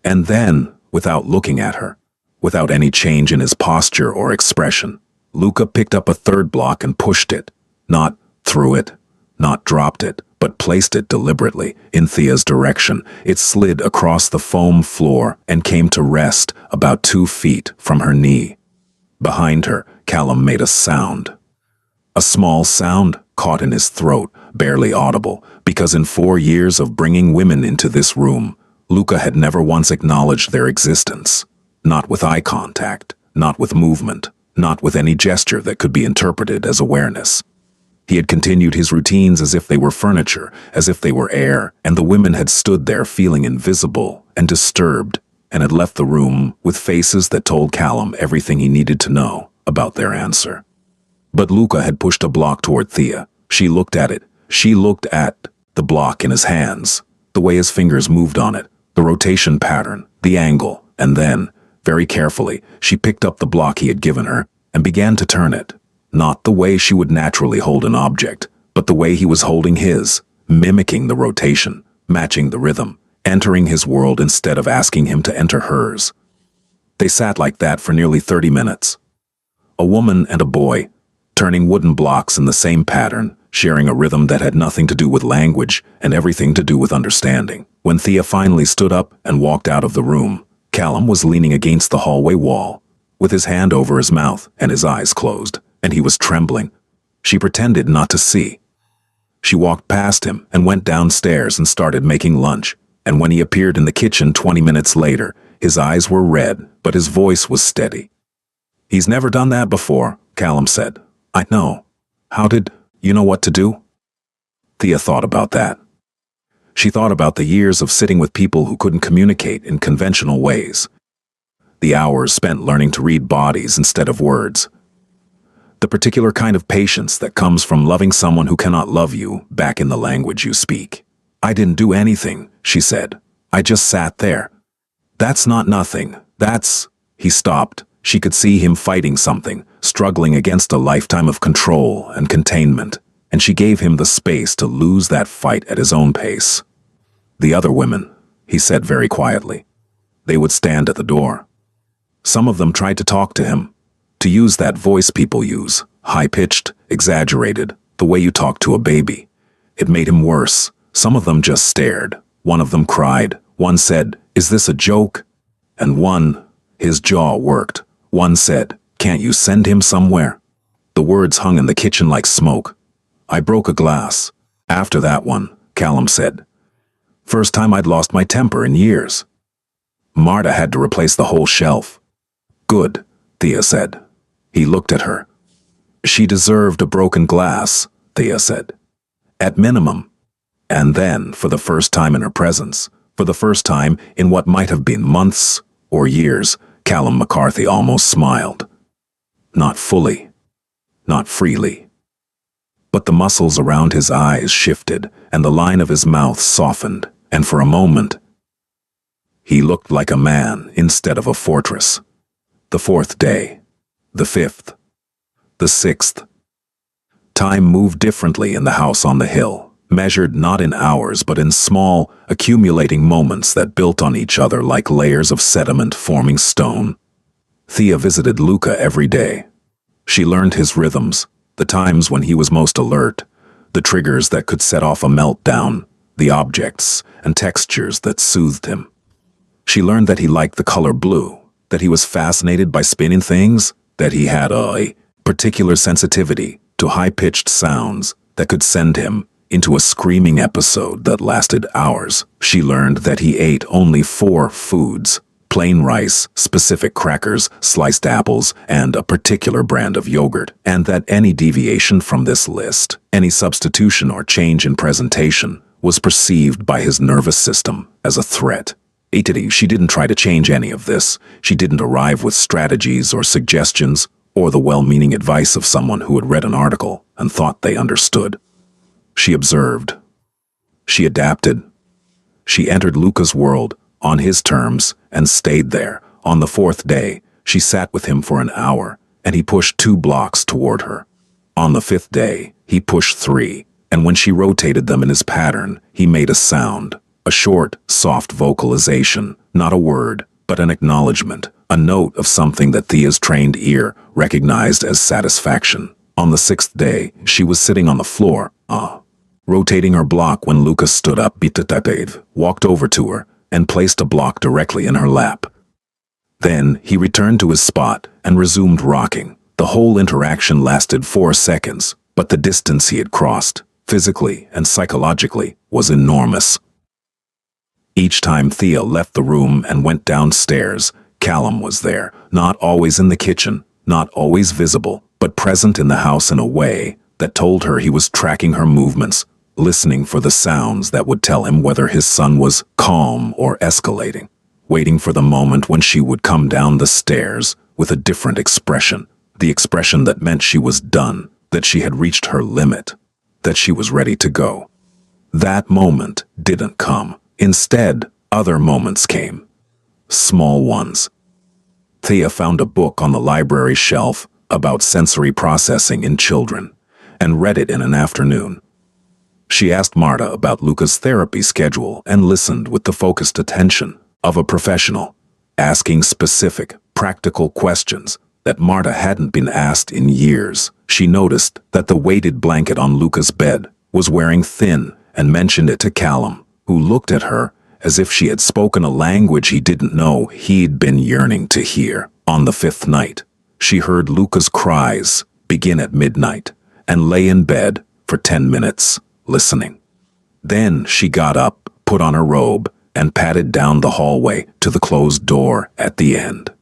And then, without looking at her, without any change in his posture or expression, Luca picked up a third block and pushed it, not threw it, not dropped it, but placed it deliberately in Thea's direction. It slid across the foam floor and came to rest about 2 feet from her knee. Behind her, Callum made a sound. A small sound caught in his throat, barely audible, because in 4 years of bringing women into this room, Luca had never once acknowledged their existence. Not with eye contact, not with movement, not with any gesture that could be interpreted as awareness. He had continued his routines as if they were furniture, as if they were air, and the women had stood there feeling invisible and disturbed, and had left the room with faces that told Callum everything he needed to know about their answer. But Luca had pushed a block toward Thea. She looked at it. She looked at the block in his hands, the way his fingers moved on it, the rotation pattern, the angle, and then Very carefully, she picked up the block he had given her and began to turn it. Not the way she would naturally hold an object, but the way he was holding his, mimicking the rotation, matching the rhythm, entering his world instead of asking him to enter hers. They sat like that for nearly 30 minutes. A woman and a boy, turning wooden blocks in the same pattern, sharing a rhythm that had nothing to do with language and everything to do with understanding. When Thea finally stood up and walked out of the room, Callum was leaning against the hallway wall, with his hand over his mouth and his eyes closed, and he was trembling. She pretended not to see. She walked past him and went downstairs and started making lunch, and when he appeared in the kitchen 20 minutes later, his eyes were red, but his voice was steady. "He's never done that before," Callum said. "I know. How did you know what to do?" Thea thought about that. She thought about the years of sitting with people who couldn't communicate in conventional ways. The hours spent learning to read bodies instead of words. The particular kind of patience that comes from loving someone who cannot love you back in the language you speak. "I didn't do anything," she said. "I just sat there." "That's not nothing. That's—" He stopped. She could see him fighting something, struggling against a lifetime of control and containment, and she gave him the space to lose that fight at his own pace. "The other women," he said very quietly. They would stand at the door. Some of them tried to talk to him, to use that voice people use, high-pitched, exaggerated, the way you talk to a baby. It made him worse. Some of them just stared. One of them cried. One said, "Is this a joke?" And one, his jaw worked. One said, "Can't you send him somewhere?" The words hung in the kitchen like smoke. "I broke a glass." After that one, Callum said. "First time I'd lost my temper in years." Marta had to replace the whole shelf. "Good," Thea said. He looked at her. "She deserved a broken glass," Thea said. "At minimum." And then, for the first time in her presence, for the first time in what might have been months or years, Callum McCarthy almost smiled. Not fully. Not freely. But the muscles around his eyes shifted, and the line of his mouth softened, and for a moment, he looked like a man instead of a fortress. The fourth day. The fifth. The sixth. Time moved differently in the house on the hill, measured not in hours but in small, accumulating moments that built on each other like layers of sediment forming stone. Thea visited Luca every day. She learned his rhythms, the times when he was most alert, the triggers that could set off a meltdown, the objects and textures that soothed him. She learned that he liked the color blue, that he was fascinated by spinning things, that he had a particular sensitivity to high-pitched sounds that could send him into a screaming episode that lasted hours. She learned that he ate only 4 foods: plain rice, specific crackers, sliced apples, and a particular brand of yogurt, and that any deviation from this list, any substitution or change in presentation, was perceived by his nervous system as a threat. She didn't try to change any of this. She didn't arrive with strategies or suggestions or the well-meaning advice of someone who had read an article and thought they understood. She observed. She adapted. She entered Luca's world on his terms and stayed there. On the 4th day, she sat with him for an hour, and he pushed 2 blocks toward her. On the 5th day, he pushed 3, and when she rotated them in his pattern, he made a sound. A short, soft vocalization, not a word, but an acknowledgement, a note of something that Thea's trained ear recognized as satisfaction. On the 6th day, she was sitting on the floor, rotating her block when Luca stood up, walked over to her, and placed a block directly in her lap. Then he returned to his spot and resumed rocking. The whole interaction lasted 4 seconds, but the distance he had crossed, physically and psychologically, was enormous. Each time Thea left the room and went downstairs, Callum was there, not always in the kitchen, not always visible, but present in the house in a way that told her he was tracking her movements, listening for the sounds that would tell him whether his son was calm or escalating, waiting for the moment when she would come down the stairs with a different expression, the expression that meant she was done, that she had reached her limit, that she was ready to go. That moment didn't come. Instead, other moments came. Small ones. Thea found a book on the library shelf about sensory processing in children and read it in an afternoon. She asked Marta about Luca's therapy schedule and listened with the focused attention of a professional, asking specific, practical questions that Marta hadn't been asked in years. She noticed that the weighted blanket on Luca's bed was wearing thin and mentioned it to Callum, who looked at her as if she had spoken a language he didn't know he'd been yearning to hear. On the fifth night, she heard Luca's cries begin at midnight and lay in bed for 10 minutes, listening. Then she got up, put on her robe, and padded down the hallway to the closed door at the end.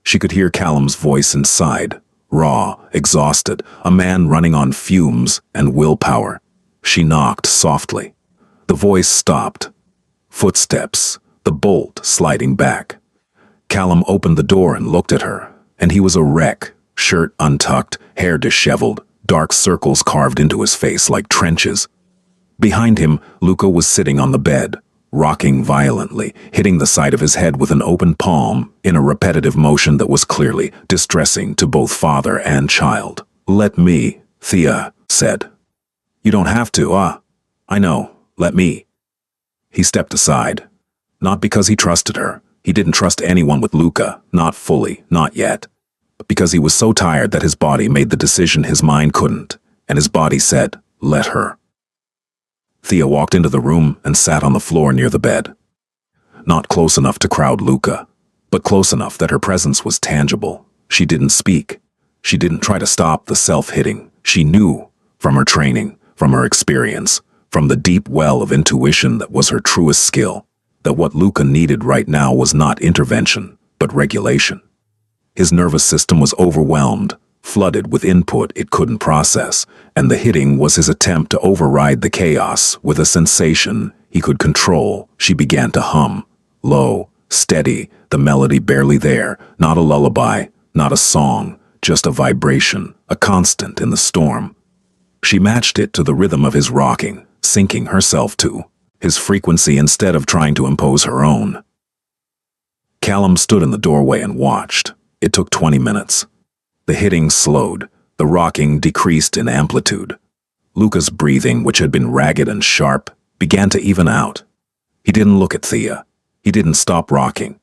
She could hear Callum's voice inside, raw, exhausted, a man running on fumes and willpower. She knocked softly. The voice stopped. Footsteps, the bolt sliding back. Callum opened the door and looked at her, and he was a wreck, shirt untucked, hair disheveled, dark circles carved into his face like trenches. Behind him, Luca was sitting on the bed, rocking violently, hitting the side of his head with an open palm in a repetitive motion that was clearly distressing to both father and child. "Let me," Thea said. "You don't have to, I know, let me." He stepped aside. Not because he trusted her. He didn't trust anyone with Luca, not fully, not yet. But because he was so tired that his body made the decision his mind couldn't, and his body said, "Let her." Thea walked into the room and sat on the floor near the bed. Not close enough to crowd Luca, but close enough that her presence was tangible. She didn't speak. She didn't try to stop the self-hitting. She knew, from her training, from her experience, from the deep well of intuition that was her truest skill, that what Luca needed right now was not intervention, but regulation. His nervous system was overwhelmed, flooded with input it couldn't process, and the hitting was his attempt to override the chaos with a sensation he could control. She began to hum, low, steady, the melody barely there, not a lullaby, not a song, just a vibration, a constant in the storm. She matched it to the rhythm of his rocking, sinking herself to his frequency instead of trying to impose her own. Callum stood in the doorway and watched. It took 20 minutes. The hitting slowed, the rocking decreased in amplitude. Luca's breathing, which had been ragged and sharp, began to even out. He didn't look at Thea. He didn't stop rocking.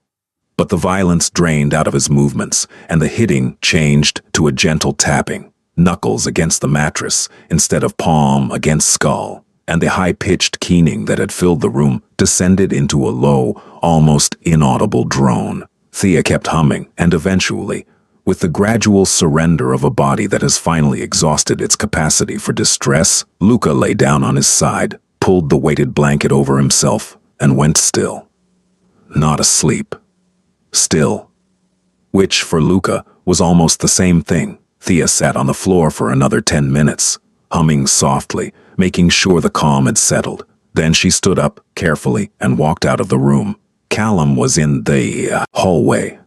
But the violence drained out of his movements, and the hitting changed to a gentle tapping, knuckles against the mattress instead of palm against skull, and the high-pitched keening that had filled the room descended into a low, almost inaudible drone. Thea kept humming, and eventually, with the gradual surrender of a body that has finally exhausted its capacity for distress, Luca lay down on his side, pulled the weighted blanket over himself, and went still. Not asleep. Still. Which, for Luca, was almost the same thing. Thea sat on the floor for another 10 minutes, humming softly, making sure the calm had settled. Then she stood up, carefully, and walked out of the room. Callum was in the hallway.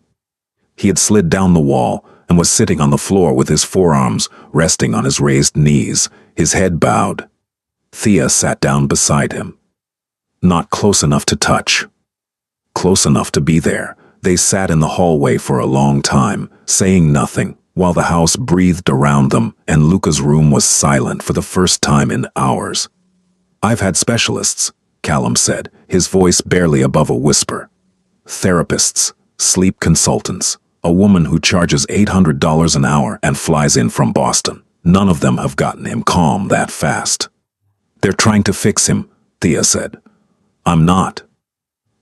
He had slid down the wall and was sitting on the floor with his forearms resting on his raised knees, his head bowed. Thea sat down beside him. Not close enough to touch. Close enough to be there. They sat in the hallway for a long time, saying nothing, while the house breathed around them and Luca's room was silent for the first time in hours. "I've had specialists," Callum said, his voice barely above a whisper. "Therapists, sleep consultants, a woman who charges $800 an hour and flies in from Boston. None of them have gotten him calm that fast." "They're trying to fix him," Thea said. "I'm not."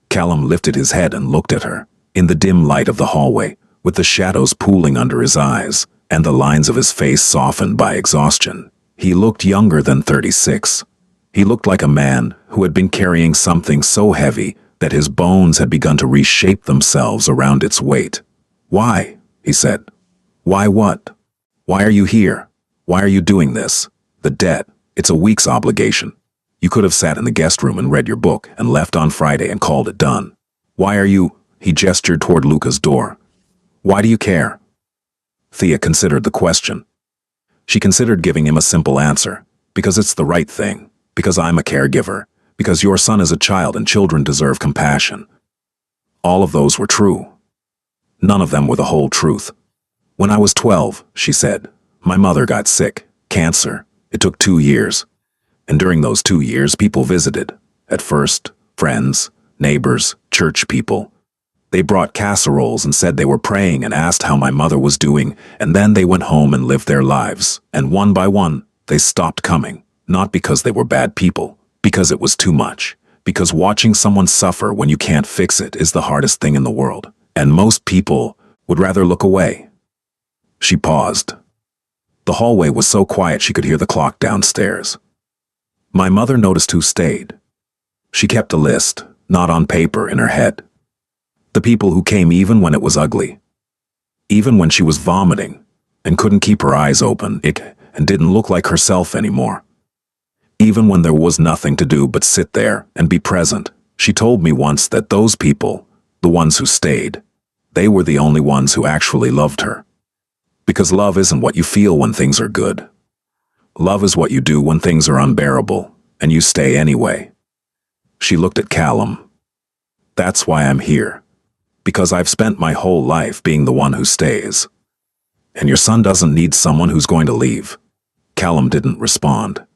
Callum lifted his head and looked at her, in the dim light of the hallway, with the shadows pooling under his eyes, and the lines of his face softened by exhaustion. He looked younger than 36. He looked like a man who had been carrying something so heavy that his bones had begun to reshape themselves around its weight. "Why?" he said. "Why what? Why are you here? Why are you doing this? The debt, it's a week's obligation. You could have sat in the guest room and read your book and left on Friday and called it done. Why are you—" He gestured toward Luca's door. "Why do you care?" Thea considered the question. She considered giving him a simple answer. "Because it's the right thing. Because I'm a caregiver. Because your son is a child and children deserve compassion." All of those were true. None of them were the whole truth. When I was 12, she said, my mother got sick, cancer. It took 2 years. And during those 2 years, people visited. At first, friends, neighbors, church people. They brought casseroles and said they were praying and asked how my mother was doing, and then they went home and lived their lives. And one by one, they stopped coming. Not because they were bad people, because it was too much. Because watching someone suffer when you can't fix it is the hardest thing in the world. And most people would rather look away. She paused. The hallway was so quiet she could hear the clock downstairs. My mother noticed who stayed. She kept a list, not on paper, in her head. The people who came even when it was ugly. Even when she was vomiting and couldn't keep her eyes open and didn't look like herself anymore. Even when there was nothing to do but sit there and be present. She told me once that those people, the ones who stayed, they were the only ones who actually loved her. Because love isn't what you feel when things are good. Love is what you do when things are unbearable, and you stay anyway. She looked at Callum. That's why I'm here. Because I've spent my whole life being the one who stays. And your son doesn't need someone who's going to leave. Callum didn't respond.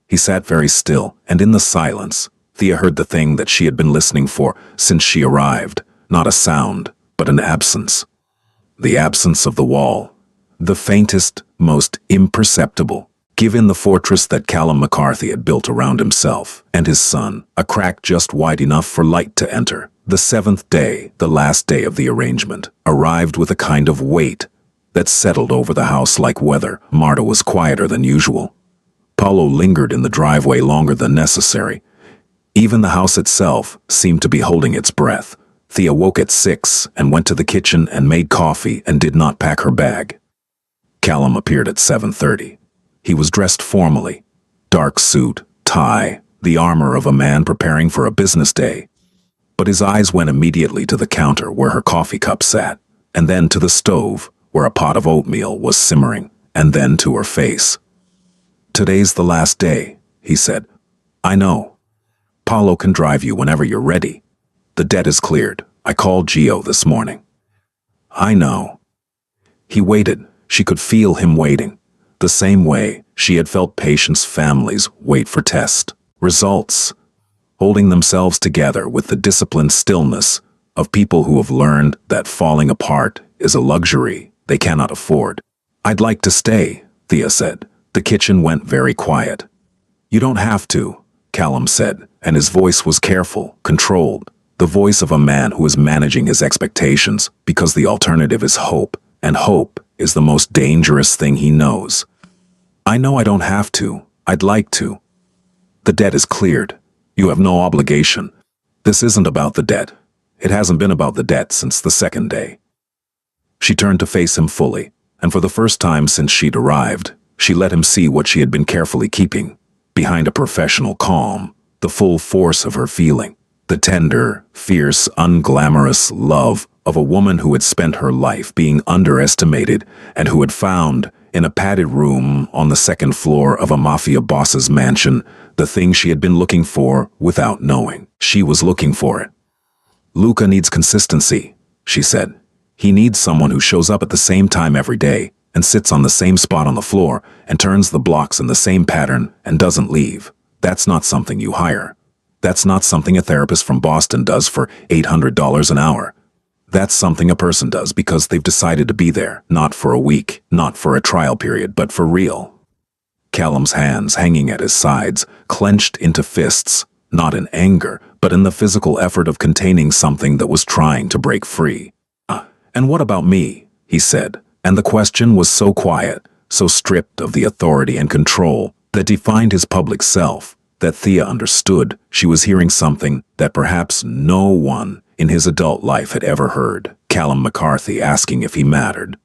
He sat very still, and in the silence, Thea heard the thing that she had been listening for since she arrived. Not a sound, but an absence. The absence of the wall. The faintest, most imperceptible. Given the fortress that Callum McCarthy had built around himself and his son, a crack just wide enough for light to enter. The 7th day, the last day of the arrangement, arrived with a kind of weight that settled over the house like weather. Marta was quieter than usual. Paulo lingered in the driveway longer than necessary. Even the house itself seemed to be holding its breath. Thea woke at 6 and went to the kitchen and made coffee and did not pack her bag. Callum appeared at 7:30. He was dressed formally. Dark suit, tie, the armor of a man preparing for a business day. But his eyes went immediately to the counter where her coffee cup sat, and then to the stove where a pot of oatmeal was simmering, and then to her face. Today's the last day, he said. I know. Paulo can drive you whenever you're ready. The debt is cleared. I called Gio this morning. I know. He waited. She could feel him waiting. The same way she had felt patients' families wait for test results, holding themselves together with the disciplined stillness of people who have learned that falling apart is a luxury they cannot afford. I'd like to stay, Thea said. The kitchen went very quiet. You don't have to, Callum said, and his voice was careful, controlled, the voice of a man who is managing his expectations because the alternative is hope, and hope is the most dangerous thing he knows. I know I don't have to. I'd like to. The debt is cleared. You have no obligation. This isn't about the debt. It hasn't been about the debt since the 2nd day. She turned to face him fully, and for the first time since she'd arrived, she let him see what she had been carefully keeping. Behind a professional calm, the full force of her feeling. The tender, fierce, unglamorous love of a woman who had spent her life being underestimated and who had found, in a padded room on the 2nd floor of a Mafia Boss's mansion, the thing she had been looking for without knowing. She was looking for it. Luca needs consistency, she said. He needs someone who shows up at the same time every day and sits on the same spot on the floor and turns the blocks in the same pattern and doesn't leave. That's not something you hire. That's not something a therapist from Boston does for $800 an hour. That's something a person does because they've decided to be there, not for a week, not for a trial period, but for real. Callum's hands, hanging at his sides, clenched into fists, not in anger, but in the physical effort of containing something that was trying to break free. And what about me? He said, and the question was so quiet, so stripped of the authority and control that defined his public self, that Thea understood she was hearing something that perhaps no one in his adult life had ever heard. Callum McCarthy asking if he mattered.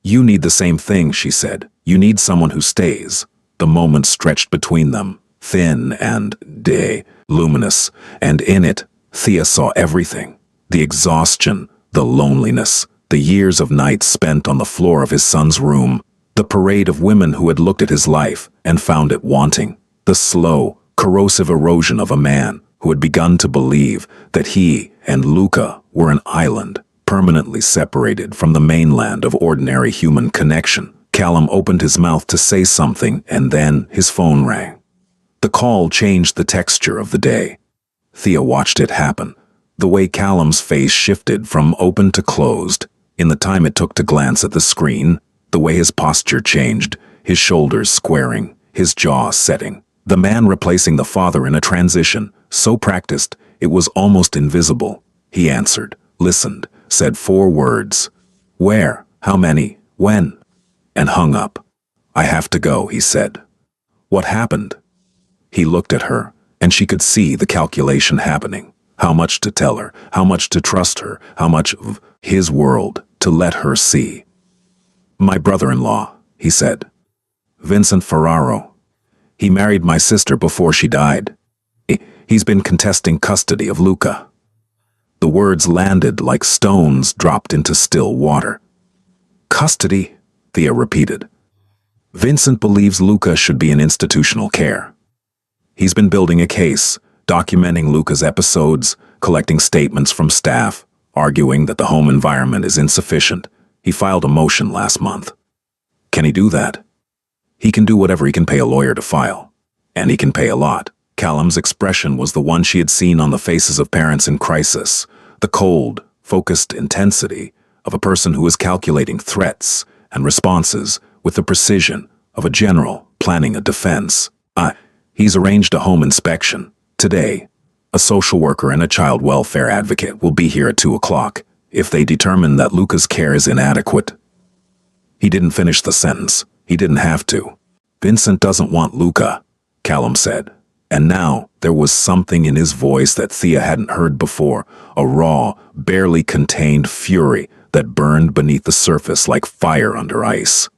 You need the same thing, she said. You need someone who stays. The moment stretched between them, thin and luminous, and in it, Thea saw everything. The exhaustion, the loneliness, the years of nights spent on the floor of his son's room, the parade of women who had looked at his life and found it wanting, the slow, corrosive erosion of a man who had begun to believe that he and Luca were an island, permanently separated from the mainland of ordinary human connection. Callum opened his mouth to say something, and then his phone rang. The call changed the texture of the day. Thea watched it happen. The way Callum's face shifted from open to closed, in the time it took to glance at the screen, the way his posture changed, his shoulders squaring, his jaw setting. The man replacing the father in a transition, so practiced, it was almost invisible. He answered, listened, said 4 words. Where? How many? When? And hung up. I have to go, he said. What happened? He looked at her, and she could see the calculation happening. How much to tell her, how much to trust her, how much of his world to let her see. My brother-in-law, he said. Vincent Ferraro. He married my sister before she died. He's been contesting custody of Luca. The words landed like stones dropped into still water. Custody, Thea repeated. Vincent believes Luca should be in institutional care. He's been building a case, documenting Luca's episodes, collecting statements from staff, arguing that the home environment is insufficient. He filed a motion last month. Can he do that? He can do whatever he can pay a lawyer to file. And he can pay a lot. Callum's expression was the one she had seen on the faces of parents in crisis, the cold, focused intensity of a person who is calculating threats and responses with the precision of a general planning a defense. He's arranged a home inspection. Today, a social worker and a child welfare advocate will be here at 2 o'clock if they determine that Luca's care is inadequate. He didn't finish the sentence. He didn't have to. Vincent doesn't want Luca, Callum said. And now there was something in his voice that Thea hadn't heard before, a raw, barely contained fury that burned beneath the surface like fire under ice.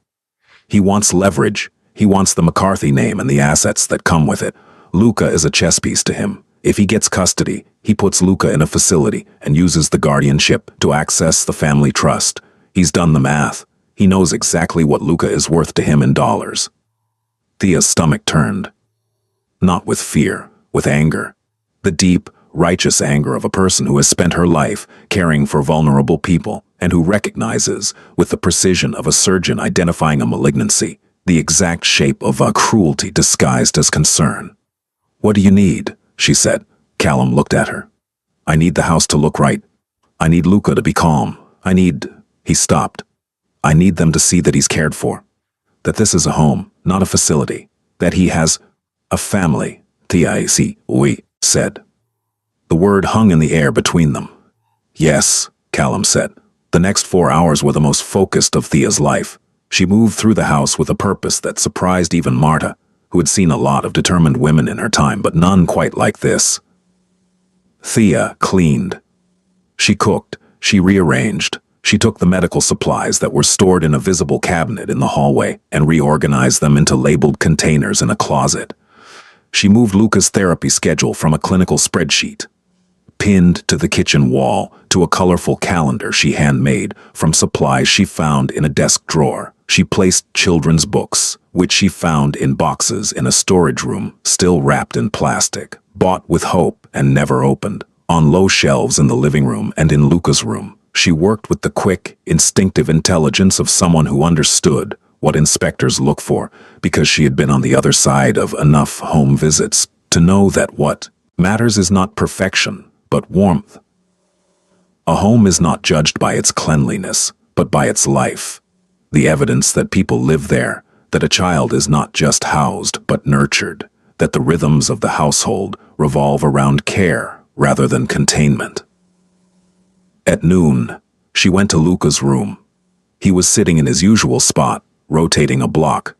He wants leverage. He wants the McCarthy name and the assets that come with it. Luca is a chess piece to him. If he gets custody, he puts Luca in a facility and uses the guardianship to access the family trust. He's done the math. He knows exactly what Luca is worth to him in dollars. Thea's stomach turned. Not with fear, with anger. The deep, righteous anger of a person who has spent her life caring for vulnerable people and who recognizes, with the precision of a surgeon identifying a malignancy, the exact shape of a cruelty disguised as concern. What do you need? She said. Callum looked at her. I need the house to look right. I need Luca to be calm. He stopped. I need them to see that he's cared for. That this is a home, not a facility. That he has a family, we said. The word hung in the air between them. Yes, Callum said. The next 4 hours were the most focused of Thea's life. She moved through the house with a purpose that surprised even Marta, who had seen a lot of determined women in her time, but none quite like this. Thea cleaned. She cooked. She rearranged. She took the medical supplies that were stored in a visible cabinet in the hallway and reorganized them into labeled containers in a closet. She moved Luca's therapy schedule from a clinical spreadsheet, pinned to the kitchen wall, to a colorful calendar she handmade from supplies she found in a desk drawer. She placed children's books, which she found in boxes in a storage room, still wrapped in plastic, bought with hope and never opened, on low shelves in the living room and in Luca's room. She worked with the quick, instinctive intelligence of someone who understood what inspectors look for, because she had been on the other side of enough home visits to know that what matters is not perfection, but warmth. A home is not judged by its cleanliness, but by its life. The evidence that people live there, that a child is not just housed, but nurtured, that the rhythms of the household revolve around care rather than containment. At noon, she went to Luca's room. He was sitting in his usual spot, rotating a block.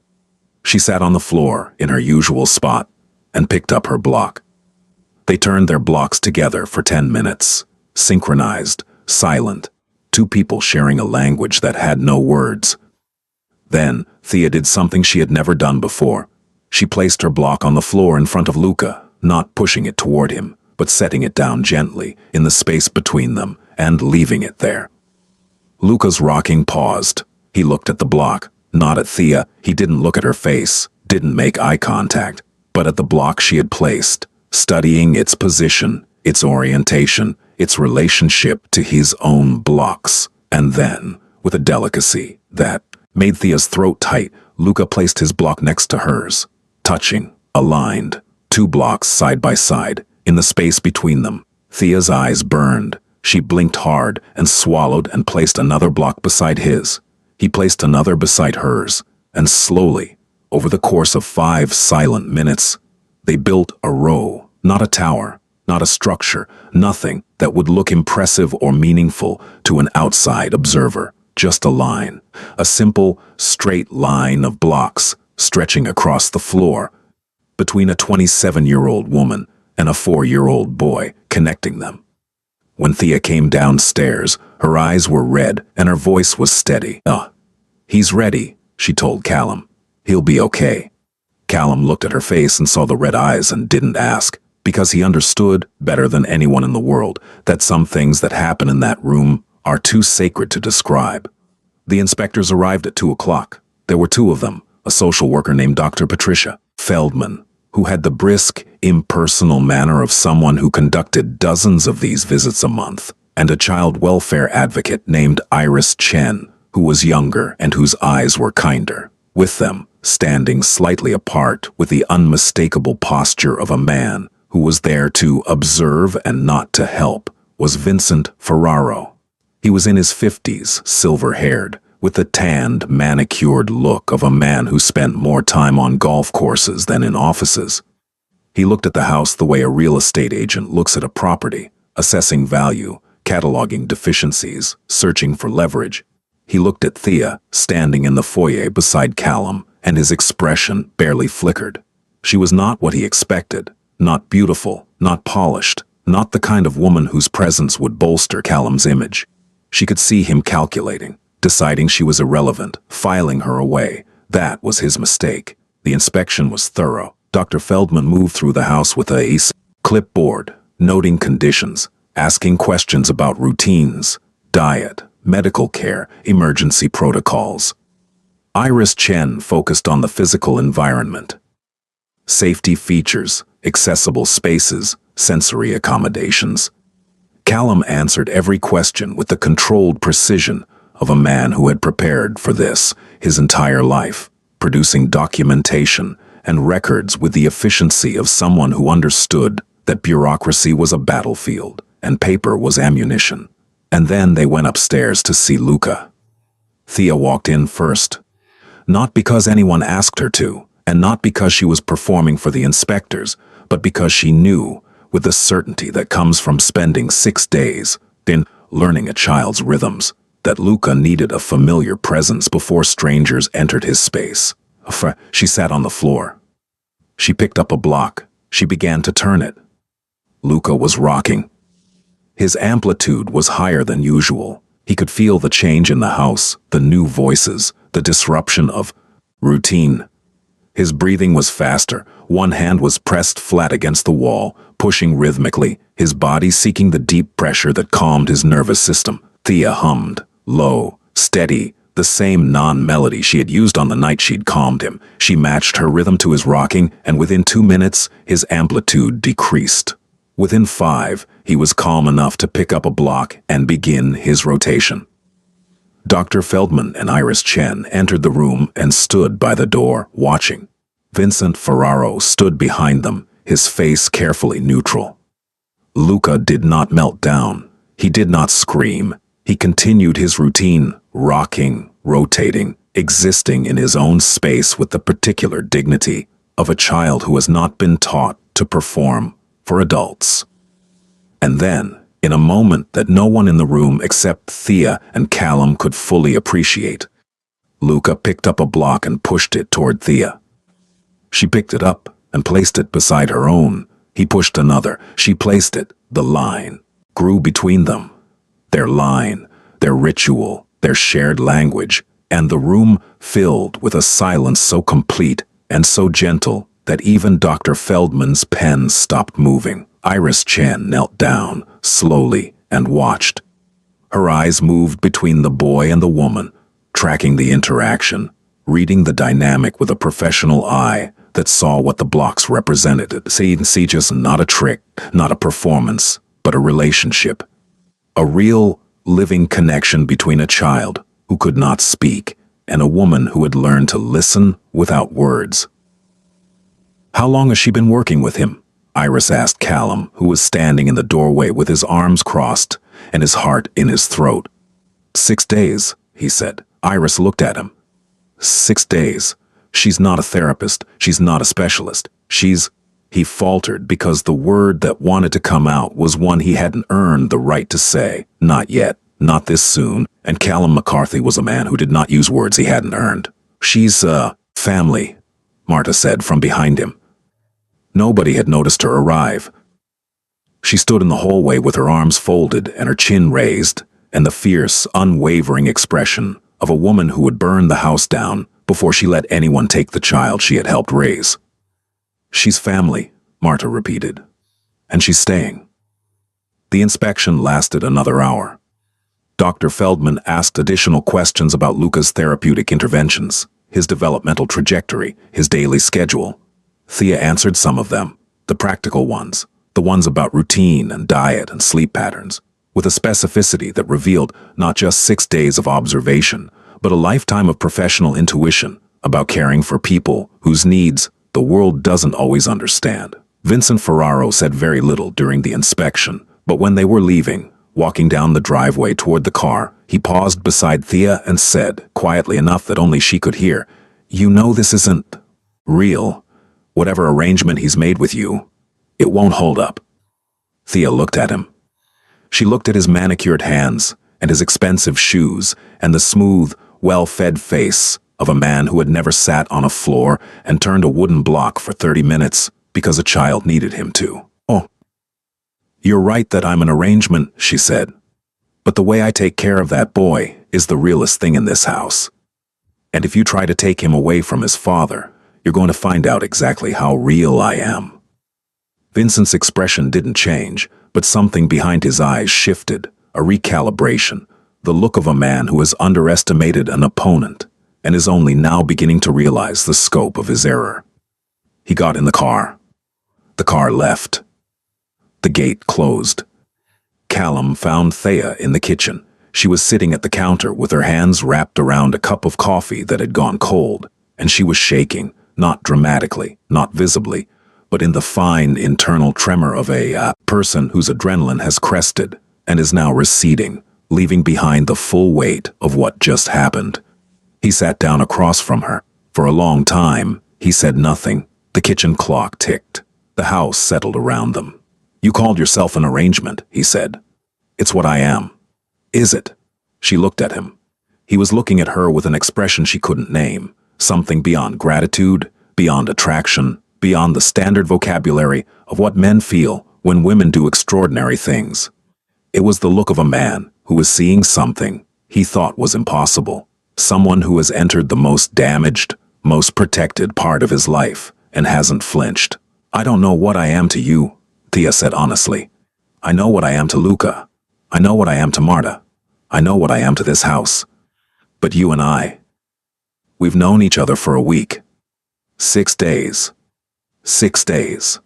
She sat on the floor in her usual spot and picked up her block. They turned their blocks together for 10 minutes, synchronized, silent, 2 people sharing a language that had no words. Then, Thea did something she had never done before. She placed her block on the floor in front of Luca, not pushing it toward him, but setting it down gently in the space between them and leaving it there. Luca's rocking paused. He looked at the block, not at Thea. He didn't look at her face, didn't make eye contact, but at the block she had placed, studying its position, its orientation, its relationship to his own blocks. And then, with a delicacy that made Thea's throat tight, Luca placed his block next to hers, touching, aligned, 2 blocks side by side. In the space between them, Thea's eyes burned. She blinked hard and swallowed and placed another block beside his. He placed another beside hers, and slowly, over the course of 5 silent minutes, they built a row, not a tower, not a structure, nothing that would look impressive or meaningful to an outside observer, just a line, a simple, straight line of blocks stretching across the floor, between a 27-year-old woman and a 4-year-old boy, connecting them. When Thea came downstairs, her eyes were red and her voice was steady. He's ready," she told Callum. "He'll be okay." Callum looked at her face and saw the red eyes and didn't ask, because he understood, better than anyone in the world, that some things that happen in that room are too sacred to describe. The inspectors arrived at 2 o'clock. There were 2 of them, a social worker named Dr. Patricia Feldman, who had the brisk, impersonal manner of someone who conducted dozens of these visits a month, and a child welfare advocate named Iris Chen, who was younger and whose eyes were kinder. With them, standing slightly apart with the unmistakable posture of a man who was there to observe and not to help, was Vincent Ferraro. He was in his 50s, silver-haired, with the tanned, manicured look of a man who spent more time on golf courses than in offices. He looked at the house the way a real estate agent looks at a property, assessing value, cataloging deficiencies, searching for leverage. He looked at Thea, standing in the foyer beside Callum, and his expression barely flickered. She was not what he expected, not beautiful, not polished, not the kind of woman whose presence would bolster Callum's image. She could see him calculating, deciding she was irrelevant, filing her away. That was his mistake. The inspection was thorough. Dr. Feldman moved through the house with a clipboard, noting conditions, asking questions about routines, diet, medical care, emergency protocols. Iris Chen focused on the physical environment, safety features, accessible spaces, sensory accommodations. Callum answered every question with the controlled precision of a man who had prepared for this his entire life, producing documentation and records with the efficiency of someone who understood that bureaucracy was a battlefield and paper was ammunition. And then they went upstairs to see Luca. Thea walked in first, not because anyone asked her to, and not because she was performing for the inspectors, but because she knew, with the certainty that comes from spending 6 days in learning a child's rhythms, that Luca needed a familiar presence before strangers entered his space. She sat on the floor. She picked up a block. She began to turn it. Luca was rocking. His amplitude was higher than usual. He could feel the change in the house, the new voices, the disruption of routine. His breathing was faster. One hand was pressed flat against the wall, pushing rhythmically, his body seeking the deep pressure that calmed his nervous system. Thea hummed, low, steady, the same non-melody she had used on the night she'd calmed him. She matched her rhythm to his rocking, and within 2 minutes, his amplitude decreased. Within 5, he was calm enough to pick up a block and begin his rotation. Dr. Feldman and Iris Chen entered the room and stood by the door, watching. Vincent Ferraro stood behind them, his face carefully neutral. Luca did not melt down. He did not scream. He continued his routine, rocking, rotating, existing in his own space with the particular dignity of a child who has not been taught to perform for adults. And then, in a moment that no one in the room except Thea and Callum could fully appreciate, Luca picked up a block and pushed it toward Thea. She picked it up and placed it beside her own. He pushed another. She placed it. The line grew between them. Their line, their ritual, their shared language, and the room filled with a silence so complete and so gentle that even Dr. Feldman's pen stopped moving. Iris Chen knelt down, slowly, and watched. Her eyes moved between the boy and the woman, tracking the interaction, reading the dynamic with a professional eye, that saw what the blocks represented. See, just not a trick, not a performance, but a relationship. A real, living connection between a child who could not speak and a woman who had learned to listen without words. "How long has she been working with him?" Iris asked Callum, who was standing in the doorway with his arms crossed and his heart in his throat. 6 days, he said. Iris looked at him. 6 days. She's not a therapist. She's not a specialist. He faltered because the word that wanted to come out was one he hadn't earned the right to say. Not yet. Not this soon. And Callum McCarthy was a man who did not use words he hadn't earned. "She's, family," Marta said from behind him. Nobody had noticed her arrive. She stood in the hallway with her arms folded and her chin raised, and the fierce, unwavering expression of a woman who would burn the house down before she let anyone take the child she had helped raise. "She's family," Marta repeated. "And she's staying." The inspection lasted another hour. Dr. Feldman asked additional questions about Luca's therapeutic interventions, his developmental trajectory, his daily schedule. Thea answered some of them, the practical ones, the ones about routine and diet and sleep patterns, with a specificity that revealed not just 6 days of observation, but a lifetime of professional intuition about caring for people whose needs the world doesn't always understand. Vincent Ferraro said very little during the inspection, but when they were leaving, walking down the driveway toward the car, he paused beside Thea and said, quietly enough that only she could hear, "You know this isn't real. Whatever arrangement he's made with you, it won't hold up." Thea looked at him. She looked at his manicured hands and his expensive shoes and the smooth, well-fed face of a man who had never sat on a floor and turned a wooden block for 30 minutes because a child needed him to. "Oh, you're right that I'm an arrangement," she said. "But the way I take care of that boy is the realest thing in this house. And if you try to take him away from his father, you're going to find out exactly how real I am." Vincent's expression didn't change, but something behind his eyes shifted, a recalibration, the look of a man who has underestimated an opponent and is only now beginning to realize the scope of his error. He got in the car. The car left. The gate closed. Callum found Thea in the kitchen. She was sitting at the counter with her hands wrapped around a cup of coffee that had gone cold, and she was shaking, not dramatically, not visibly, but in the fine internal tremor of a person whose adrenaline has crested and is now receding, leaving behind the full weight of what just happened. He sat down across from her. For a long time, he said nothing. The kitchen clock ticked. The house settled around them. "You called yourself an arrangement," he said. "It's what I am." "Is it?" She looked at him. He was looking at her with an expression she couldn't name, something beyond gratitude, beyond attraction, beyond the standard vocabulary of what men feel when women do extraordinary things. It was the look of a man who was seeing something he thought was impossible, someone who has entered the most damaged, most protected part of his life and hasn't flinched. "I don't know what I am to you," Thea said honestly. "I know what I am to Luca. I know what I am to Marta. I know what I am to this house. But you and we've known each other for a week. 6 days. 6 days.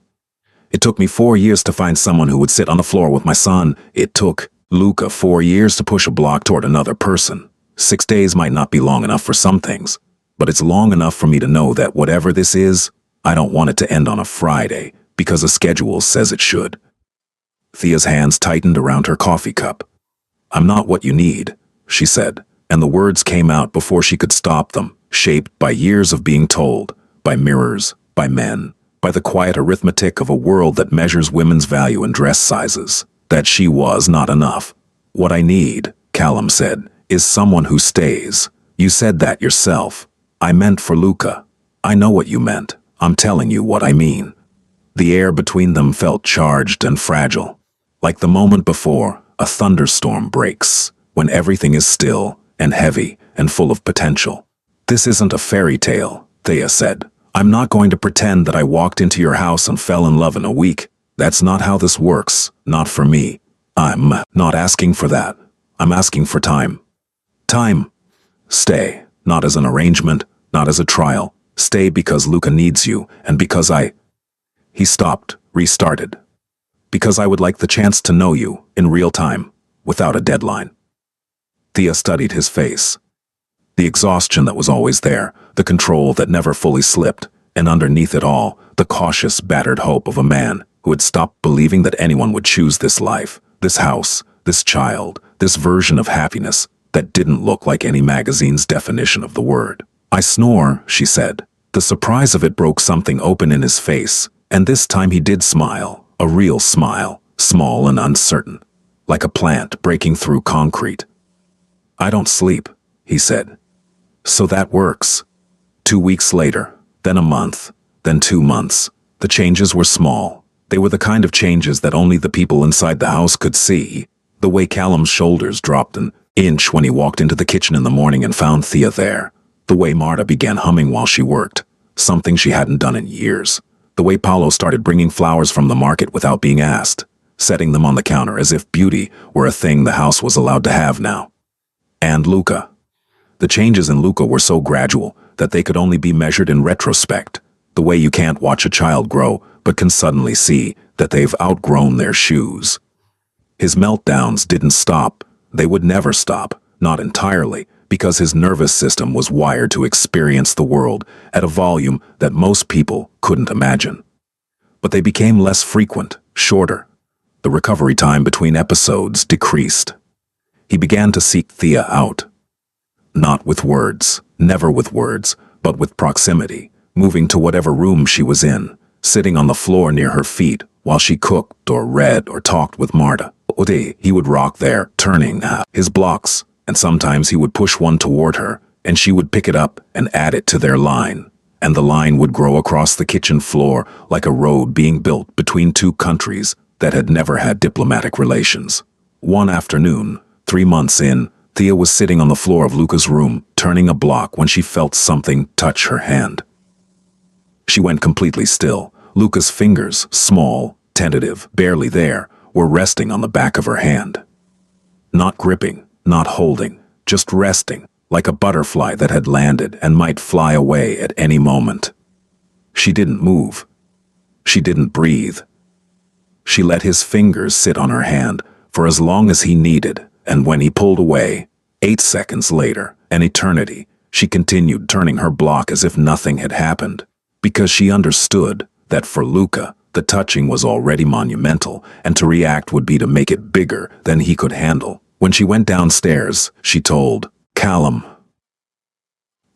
It took me 4 years to find someone who would sit on the floor with my son. It took Luca 4 years to push a block toward another person. 6 days might not be long enough for some things, but it's long enough for me to know that whatever this is, I don't want it to end on a Friday because a schedule says it should." Thea's hands tightened around her coffee cup. "I'm not what you need," she said, and the words came out before she could stop them, shaped by years of being told, by mirrors, by men, by the quiet arithmetic of a world that measures women's value in dress sizes, that she was not enough. "What I need," Callum said, "is someone who stays. You said that yourself. I meant for Luca. I know what you meant. I'm telling you what I mean." The air between them felt charged and fragile, like the moment before a thunderstorm breaks, when everything is still and heavy and full of potential. "This isn't a fairy tale," Thea said. "I'm not going to pretend that I walked into your house and fell in love in a week. That's not how this works, not for me. I'm not asking for that. I'm asking for time. Time. Stay, not as an arrangement, not as a trial, Stay because Luca needs you, and because I... He stopped, restarted. Because I would like the chance to know you, in real time, without a deadline. Thea studied his face. The exhaustion that was always there, the control that never fully slipped, and underneath it all, the cautious, battered hope of a man who had stopped believing that anyone would choose this life, this house, this child, this version of happiness that didn't look like any magazine's definition of the word. I snore, she said. The surprise of it broke something open in his face, and this time he did smile, a real smile, small and uncertain, like a plant breaking through concrete. I don't sleep, he said. So that works. 2 weeks later, then a month, then 2 months. The changes were small. They were the kind of changes that only the people inside the house could see. The way Callum's shoulders dropped an inch when he walked into the kitchen in the morning and found Thea there. The way Marta began humming while she worked, something she hadn't done in years. The way Paolo started bringing flowers from the market without being asked, setting them on the counter as if beauty were a thing the house was allowed to have now. And Luca. The changes in Luca were so gradual that they could only be measured in retrospect, the way you can't watch a child grow but can suddenly see that they've outgrown their shoes. His meltdowns didn't stop. They would never stop, not entirely, because his nervous system was wired to experience the world at a volume that most people couldn't imagine. But they became less frequent, shorter. The recovery time between episodes decreased. He began to seek Thea out. Not with words, never with words, but with proximity, moving to whatever room she was in, sitting on the floor near her feet while she cooked or read or talked with Marta. He would rock there, turning his blocks, and sometimes he would push one toward her, and she would pick it up and add it to their line, and the line would grow across the kitchen floor like a road being built between two countries that had never had diplomatic relations. One afternoon, 3 months in, Thea was sitting on the floor of Luca's room, turning a block when she felt something touch her hand. She went completely still. Luca's fingers, small, tentative, barely there, were resting on the back of her hand. Not gripping, not holding, just resting, like a butterfly that had landed and might fly away at any moment. She didn't move. She didn't breathe. She let his fingers sit on her hand for as long as he needed, and when he pulled away, 8 seconds later, an eternity, she continued turning her block as if nothing had happened, because she understood that for Luca, the touching was already monumental, and to react would be to make it bigger than he could handle. When she went downstairs, she told Callum.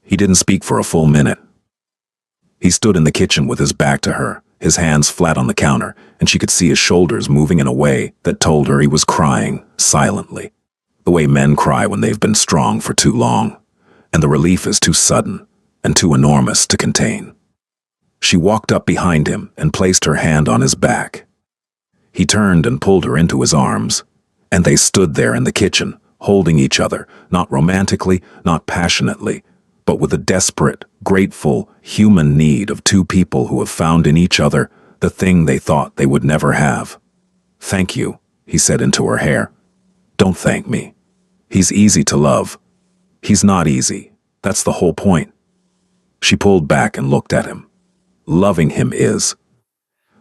He didn't speak for a full minute. He stood in the kitchen with his back to her, his hands flat on the counter, and she could see his shoulders moving in a way that told her he was crying, silently. The way men cry when they've been strong for too long, and the relief is too sudden and too enormous to contain. She walked up behind him and placed her hand on his back. He turned and pulled her into his arms, and they stood there in the kitchen, holding each other, not romantically, not passionately, but with a desperate, grateful, human need of two people who have found in each other the thing they thought they would never have. "Thank you," he said into her hair. "Don't thank me. He's easy to love." "He's not easy. That's the whole point." She pulled back and looked at him. "Loving him is.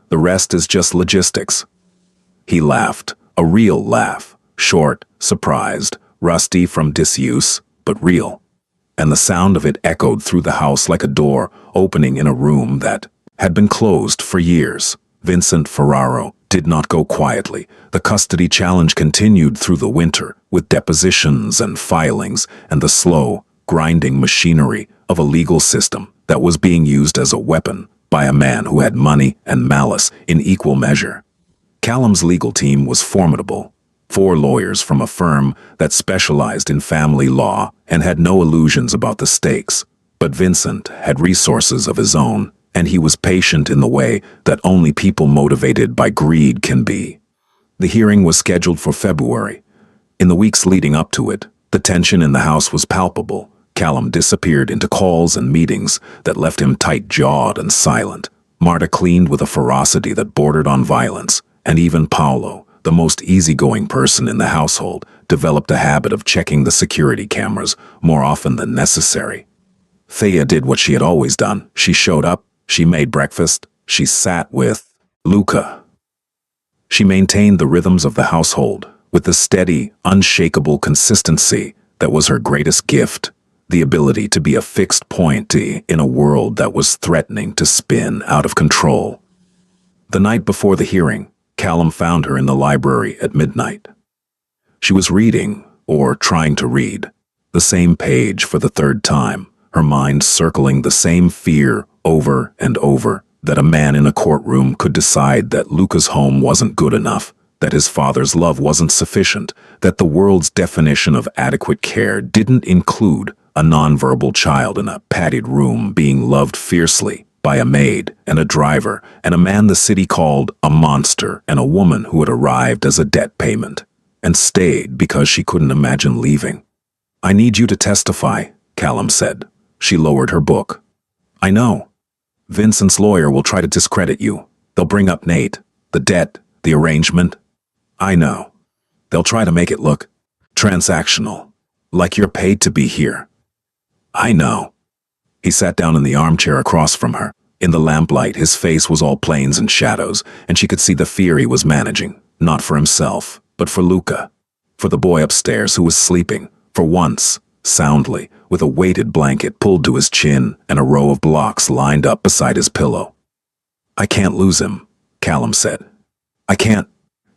The rest is just logistics." He laughed, a real laugh, short, surprised, rusty from disuse, but real. And the sound of it echoed through the house like a door opening in a room that had been closed for years. Vincent Ferraro did not go quietly. The custody challenge continued through the winter, with depositions and filings and the slow, grinding machinery of a legal system that was being used as a weapon by a man who had money and malice in equal measure. Callum's legal team was formidable. 4 lawyers from a firm that specialized in family law and had no illusions about the stakes. But Vincent had resources of his own, and he was patient in the way that only people motivated by greed can be. The hearing was scheduled for February. In the weeks leading up to it, the tension in the house was palpable. Callum disappeared into calls and meetings that left him tight-jawed and silent. Marta cleaned with a ferocity that bordered on violence, and even Paolo, the most easygoing person in the household, developed a habit of checking the security cameras more often than necessary. Thea did what she had always done. She showed up, she made breakfast, she sat with Luca. She maintained the rhythms of the household with the steady, unshakable consistency that was her greatest gift, the ability to be a fixed point in a world that was threatening to spin out of control. The night before the hearing, Callum found her in the library at midnight. She was reading, or trying to read, the same page for the third time, her mind circling the same fear over and over, that a man in a courtroom could decide that Luca's home wasn't good enough, that his father's love wasn't sufficient, that the world's definition of adequate care didn't include a nonverbal child in a padded room being loved fiercely by a maid and a driver and a man the city called a monster and a woman who had arrived as a debt payment and stayed because she couldn't imagine leaving. "I need you to testify," Callum said. She lowered her book. "I know. Vincent's lawyer will try to discredit you. They'll bring up Nate, the debt, the arrangement. I know. They'll try to make it look transactional, like you're paid to be here. I know." He sat down in the armchair across from her. In the lamplight, his face was all planes and shadows, and she could see the fear he was managing, not for himself, but for Luca, for the boy upstairs who was sleeping, for once, soundly, with a weighted blanket pulled to his chin and a row of blocks lined up beside his pillow. "I can't lose him," Callum said. "I can't."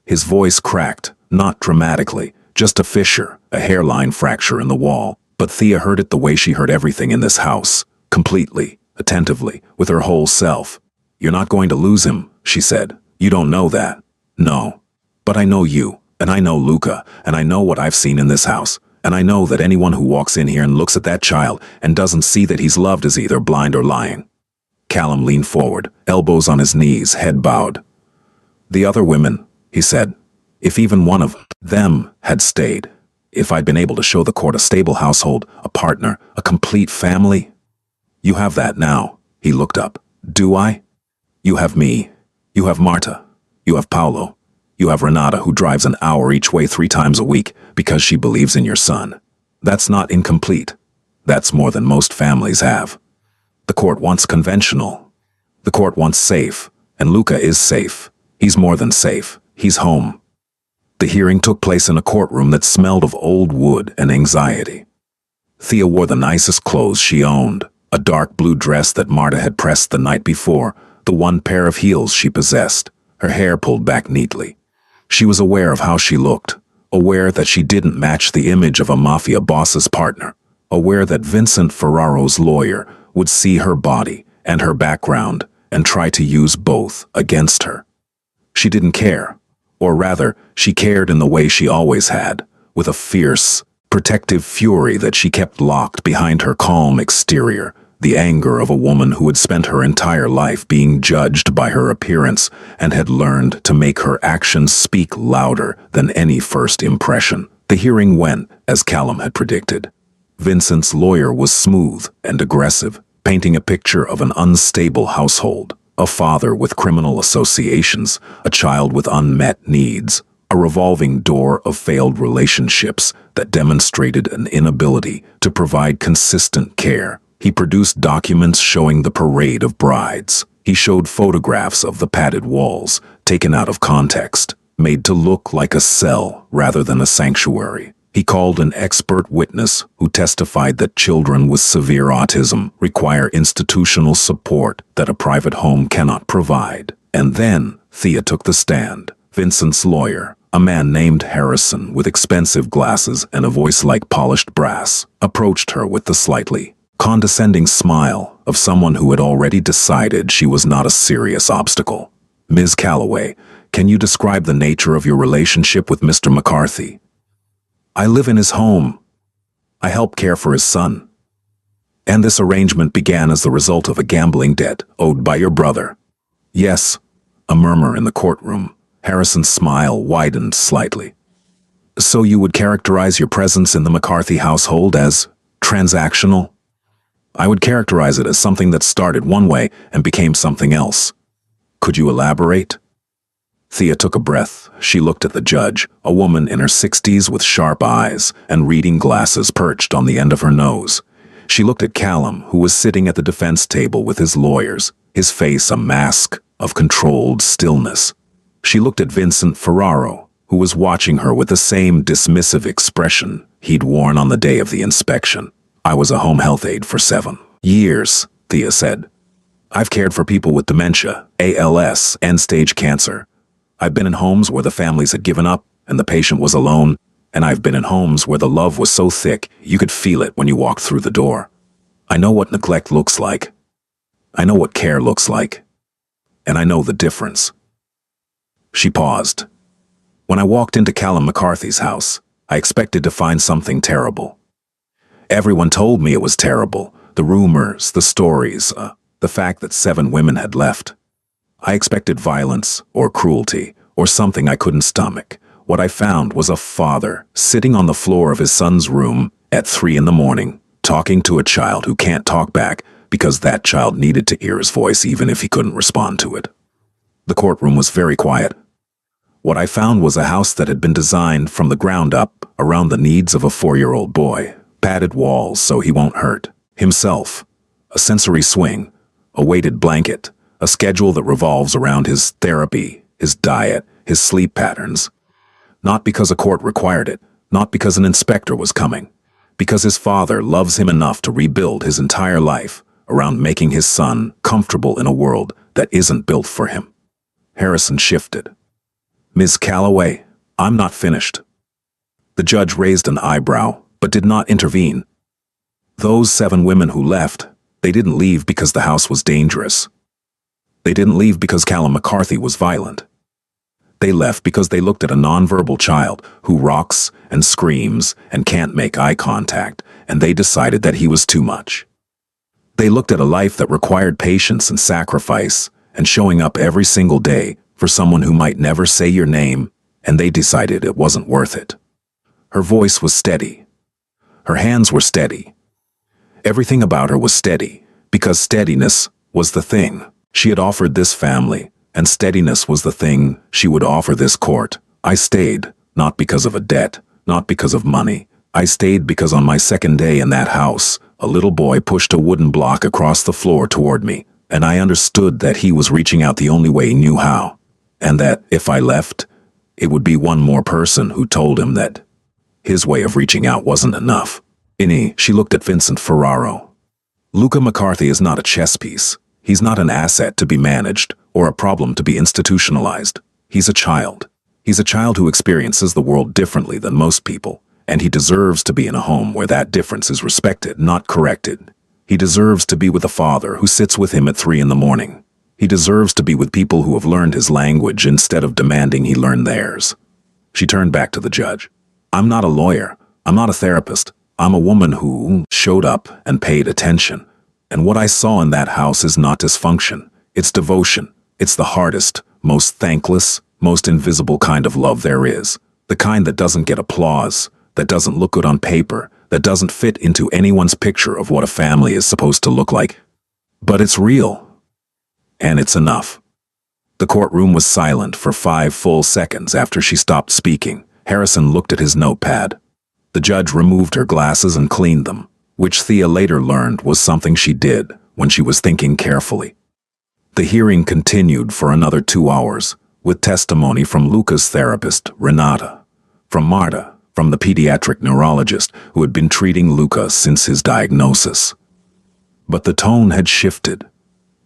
His voice cracked, not dramatically, just a fissure, a hairline fracture in the wall. But Thea heard it the way she heard everything in this house, completely, attentively, with her whole self. "You're not going to lose him," she said. "You don't know that." "No. But I know you, and I know Luca, and I know what I've seen in this house, and I know that anyone who walks in here and looks at that child and doesn't see that he's loved is either blind or lying." Callum leaned forward, elbows on his knees, head bowed. "The other women," he said, "if even one of them had stayed, if I'd been able to show the court a stable household, a partner, a complete family. You have that now." He looked up. "Do I? You have me. You have Marta. You have Paolo. You have Renata, who drives an hour each way 3 times a week because she believes in your son. That's not incomplete. That's more than most families have. The court wants conventional. The court wants safe, and Luca is safe. He's more than safe. He's home." The hearing took place in a courtroom that smelled of old wood and anxiety. Thea wore the nicest clothes she owned, a dark blue dress that Marta had pressed the night before, the one pair of heels she possessed, her hair pulled back neatly. She was aware of how she looked, aware that she didn't match the image of a mafia boss's partner, aware that Vincent Ferraro's lawyer would see her body and her background and try to use both against her. She didn't care. Or rather, she cared in the way she always had, with a fierce, protective fury that she kept locked behind her calm exterior, the anger of a woman who had spent her entire life being judged by her appearance and had learned to make her actions speak louder than any first impression. The hearing went as Callum had predicted. Vincent's lawyer was smooth and aggressive, painting a picture of an unstable household. A father with criminal associations, a child with unmet needs, a revolving door of failed relationships that demonstrated an inability to provide consistent care. He produced documents showing the parade of brides. He showed photographs of the padded walls, taken out of context, made to look like a cell rather than a sanctuary. He called an expert witness who testified that children with severe autism require institutional support that a private home cannot provide. And then Thea took the stand. Vincent's lawyer, a man named Harrison with expensive glasses and a voice like polished brass, approached her with the slightly condescending smile of someone who had already decided she was not a serious obstacle. "Ms. Calloway, can you describe the nature of your relationship with Mr. McCarthy?" "I live in his home. I help care for his son. And this arrangement began as the result of a gambling debt owed by your brother." "Yes," a murmur in the courtroom. Harrison's smile widened slightly. "So you would characterize your presence in the McCarthy household as transactional?" "I would characterize it as something that started one way and became something else." "Could you elaborate?" Thea took a breath. She looked at the judge, a woman in her 60s with sharp eyes and reading glasses perched on the end of her nose. She looked at Callum, who was sitting at the defense table with his lawyers, his face a mask of controlled stillness. She looked at Vincent Ferraro, who was watching her with the same dismissive expression he'd worn on the day of the inspection. "I was a home health aide for 7 years, Thea said. "I've cared for people with dementia, ALS, end-stage cancer. I've been in homes where the families had given up and the patient was alone, and I've been in homes where the love was so thick you could feel it when you walked through the door. I know what neglect looks like. I know what care looks like. And I know the difference." She paused. "When I walked into Callum McCarthy's house, I expected to find something terrible. Everyone told me it was terrible. The rumors, the stories, the fact that 7 women had left. I expected violence or cruelty or something I couldn't stomach. What I found was a father sitting on the floor of his son's room at 3 in the morning, talking to a child who can't talk back because that child needed to hear his voice even if he couldn't respond to it." The courtroom was very quiet. What I found was a house that had been designed from the ground up around the needs of a 4-year-old boy. Padded walls so he won't hurt himself, a sensory swing, a weighted blanket, a schedule that revolves around his therapy, his diet, his sleep patterns. Not because a court required it, not because an inspector was coming, because his father loves him enough to rebuild his entire life around making his son comfortable in a world that isn't built for him. Harrison shifted. "Ms. Calloway, I'm not finished." The judge raised an eyebrow, but did not intervene. "Those 7 women who left, they didn't leave because the house was dangerous. They didn't leave because Callum McCarthy was violent. They left because they looked at a nonverbal child who rocks and screams and can't make eye contact, and they decided that he was too much. They looked at a life that required patience and sacrifice and showing up every single day for someone who might never say your name, and they decided it wasn't worth it." Her voice was steady. Her hands were steady. Everything about her was steady, because steadiness was the thing she had offered this family, and steadiness was the thing she would offer this court. "I stayed, not because of a debt, not because of money. I stayed because on my second day in that house, a little boy pushed a wooden block across the floor toward me, and I understood that he was reaching out the only way he knew how, and that if I left, it would be one more person who told him that his way of reaching out wasn't enough." She looked at Vincent Ferraro. "Luca McCarthy is not a chess piece. He's not an asset to be managed or a problem to be institutionalized. He's a child. He's a child who experiences the world differently than most people, and he deserves to be in a home where that difference is respected, not corrected. He deserves to be with a father who sits with him at 3 in the morning. He deserves to be with people who have learned his language instead of demanding he learn theirs." She turned back to the judge. "I'm not a lawyer. I'm not a therapist. I'm a woman who showed up and paid attention. And what I saw in that house is not dysfunction. It's devotion. It's the hardest, most thankless, most invisible kind of love there is. The kind that doesn't get applause, that doesn't look good on paper, that doesn't fit into anyone's picture of what a family is supposed to look like. But it's real. And it's enough." The courtroom was silent for 5 full seconds after she stopped speaking. Harrison looked at his notepad. The judge removed her glasses and cleaned them, which Thea later learned was something she did when she was thinking carefully. The hearing continued for another 2 hours, with testimony from Luca's therapist, Renata, from Marta, from the pediatric neurologist who had been treating Luca since his diagnosis. But the tone had shifted.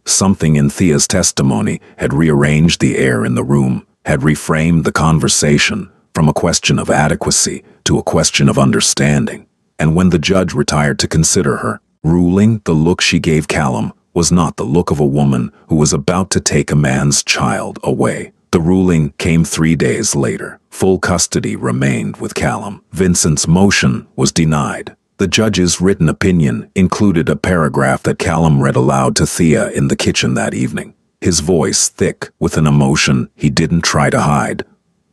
Something in Thea's testimony had rearranged the air in the room, had reframed the conversation from a question of adequacy to a question of understanding. And when the judge retired to consider her ruling, the look she gave Callum was not the look of a woman who was about to take a man's child away. The ruling came 3 days later. Full custody remained with Callum. Vincent's motion was denied. The judge's written opinion included a paragraph that Callum read aloud to Thea in the kitchen that evening, his voice thick with an emotion he didn't try to hide.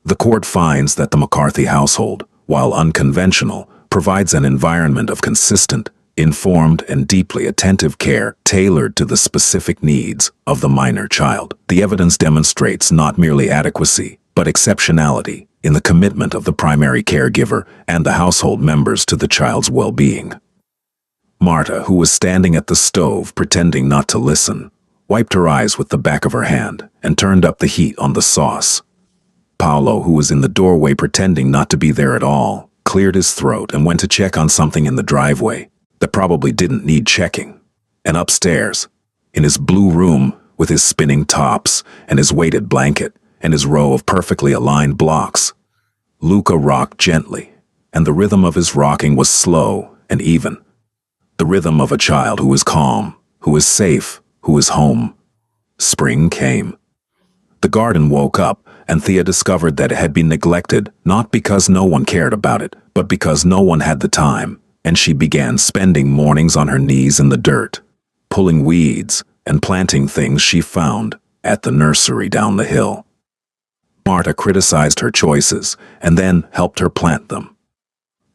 The court finds that the McCarthy household, while unconventional, provides an environment of consistent, informed, and deeply attentive care tailored to the specific needs of the minor child. The evidence demonstrates not merely adequacy, but exceptionality in the commitment of the primary caregiver and the household members to the child's well-being. Marta, who was standing at the stove pretending not to listen, wiped her eyes with the back of her hand and turned up the heat on the sauce. Paolo, who was in the doorway pretending not to be there at all, cleared his throat and went to check on something in the driveway that probably didn't need checking. And upstairs, in his blue room with his spinning tops and his weighted blanket and his row of perfectly aligned blocks, Luca rocked gently, and the rhythm of his rocking was slow and even. The rhythm of a child who is calm, who is safe, who is home. Spring came. The garden woke up, and Thea discovered that it had been neglected, not because no one cared about it, but because no one had the time, and she began spending mornings on her knees in the dirt, pulling weeds and planting things she found at the nursery down the hill. Marta criticized her choices and then helped her plant them.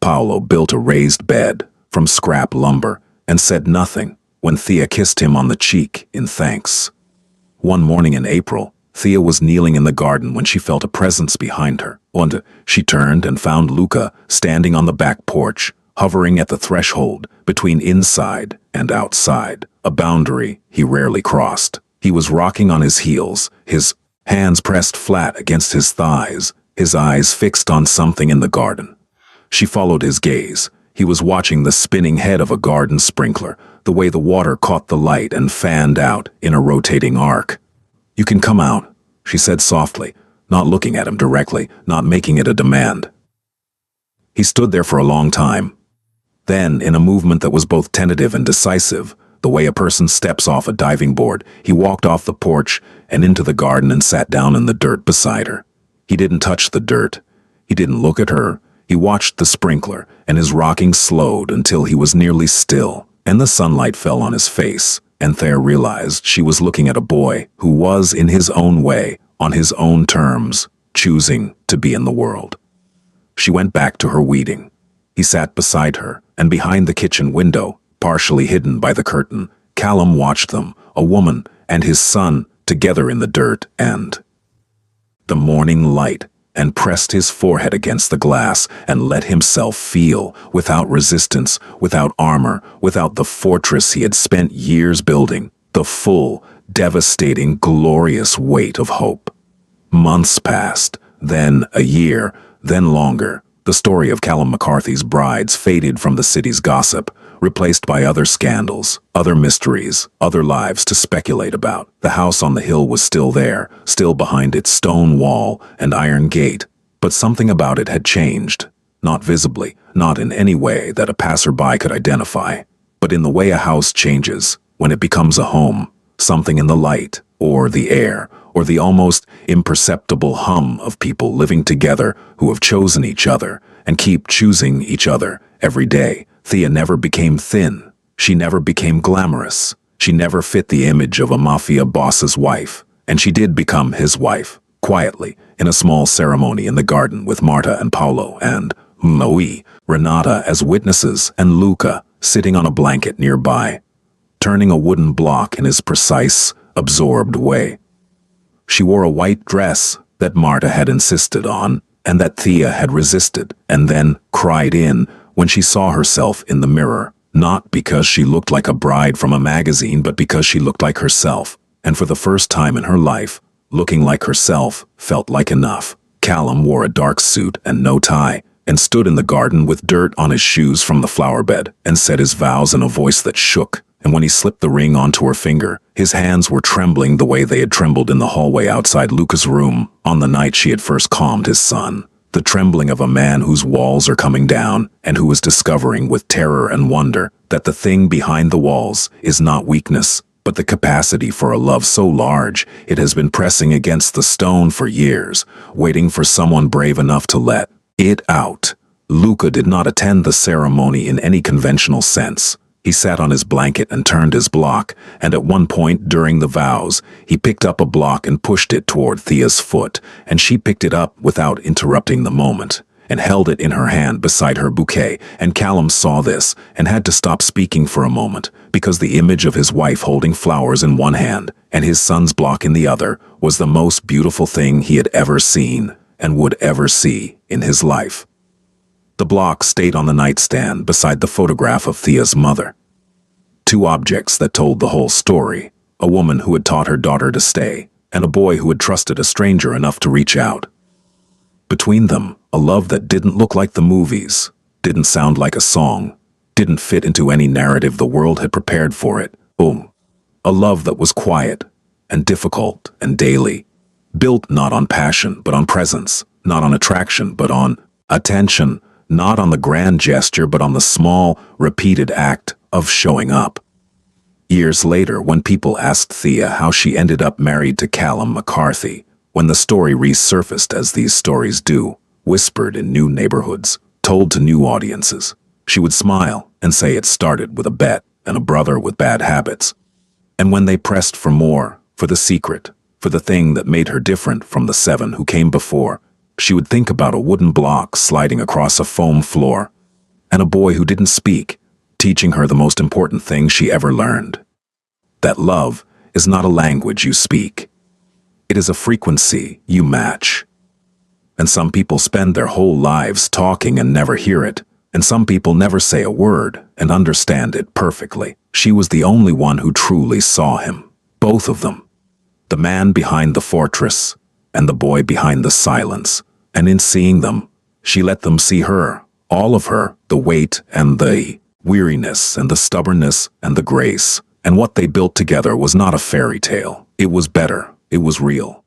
Paolo built a raised bed from scrap lumber and said nothing when Thea kissed him on the cheek in thanks. One morning in April, Thea was kneeling in the garden when she felt a presence behind her, and she turned and found Luca standing on the back porch, hovering at the threshold between inside and outside, a boundary he rarely crossed. He was rocking on his heels, his hands pressed flat against his thighs, his eyes fixed on something in the garden. She followed his gaze. He was watching the spinning head of a garden sprinkler, the way the water caught the light and fanned out in a rotating arc. "You can come out," she said softly, not looking at him directly, not making it a demand. He stood there for a long time. Then, in a movement that was both tentative and decisive, the way a person steps off a diving board, he walked off the porch and into the garden and sat down in the dirt beside her. He didn't touch the dirt. He didn't look at her. He watched the sprinkler, and his rocking slowed until he was nearly still, and the sunlight fell on his face, and Thea realized she was looking at a boy who was, in his own way, on his own terms, choosing to be in the world. She went back to her weeding. He sat beside her, and behind the kitchen window, partially hidden by the curtain, Callum watched them, a woman and his son, together in the dirt and the morning light, and pressed his forehead against the glass and let himself feel, without resistance, without armor, without the fortress he had spent years building, the full, devastating, glorious weight of hope. Months passed, then a year, then longer. The story of Callum McCarthy's brides faded from the city's gossip, replaced by other scandals, other mysteries, other lives to speculate about. The house on the hill was still there, still behind its stone wall and iron gate, but something about it had changed, not visibly, not in any way that a passerby could identify, but in the way a house changes when it becomes a home, something in the light, or the air, or the almost imperceptible hum of people living together who have chosen each other and keep choosing each other every day. Thea never became thin. She never became glamorous. She never fit the image of a mafia boss's wife. And she did become his wife, quietly, in a small ceremony in the garden with Marta and Paolo and Noe, Renata as witnesses, and Luca sitting on a blanket nearby, turning a wooden block in his precise, absorbed way. She wore a white dress that Marta had insisted on and that Thea had resisted, and then cried in when she saw herself in the mirror, not because she looked like a bride from a magazine, but because she looked like herself, and for the first time in her life, looking like herself felt like enough. Callum wore a dark suit and no tie, and stood in the garden with dirt on his shoes from the flower bed, and said his vows in a voice that shook, and when he slipped the ring onto her finger, his hands were trembling the way they had trembled in the hallway outside Luca's room on the night she had first calmed his son. The trembling of a man whose walls are coming down and who is discovering with terror and wonder that the thing behind the walls is not weakness, but the capacity for a love so large it has been pressing against the stone for years, waiting for someone brave enough to let it out. Luca did not attend the ceremony in any conventional sense. He sat on his blanket and turned his block, and at one point during the vows, he picked up a block and pushed it toward Thea's foot, and she picked it up without interrupting the moment, and held it in her hand beside her bouquet, and Callum saw this, and had to stop speaking for a moment, because the image of his wife holding flowers in one hand, and his son's block in the other, was the most beautiful thing he had ever seen, and would ever see in his life. The block stayed on the nightstand beside the photograph of Thea's mother. Two objects that told the whole story. A woman who had taught her daughter to stay, and a boy who had trusted a stranger enough to reach out. Between them, a love that didn't look like the movies, didn't sound like a song, didn't fit into any narrative the world had prepared for it. Boom. A love that was quiet and difficult and daily, built not on passion but on presence, not on attraction but on attention, not on the grand gesture but on the small, repeated act of showing up. Years later, when people asked Thea how she ended up married to Callum McCarthy, when the story resurfaced as these stories do, whispered in new neighborhoods, told to new audiences, she would smile and say it started with a bet and a brother with bad habits. And when they pressed for more, for the secret, for the thing that made her different from the 7 who came before, she would think about a wooden block sliding across a foam floor, and a boy who didn't speak, teaching her the most important thing she ever learned. That love is not a language you speak. It is a frequency you match. And some people spend their whole lives talking and never hear it, and some people never say a word and understand it perfectly. She was the only one who truly saw him, both of them. The man behind the fortress and the boy behind the silence. And in seeing them, she let them see her, all of her, the weight and the weariness and the stubbornness and the grace. And what they built together was not a fairy tale. It was better. It was real.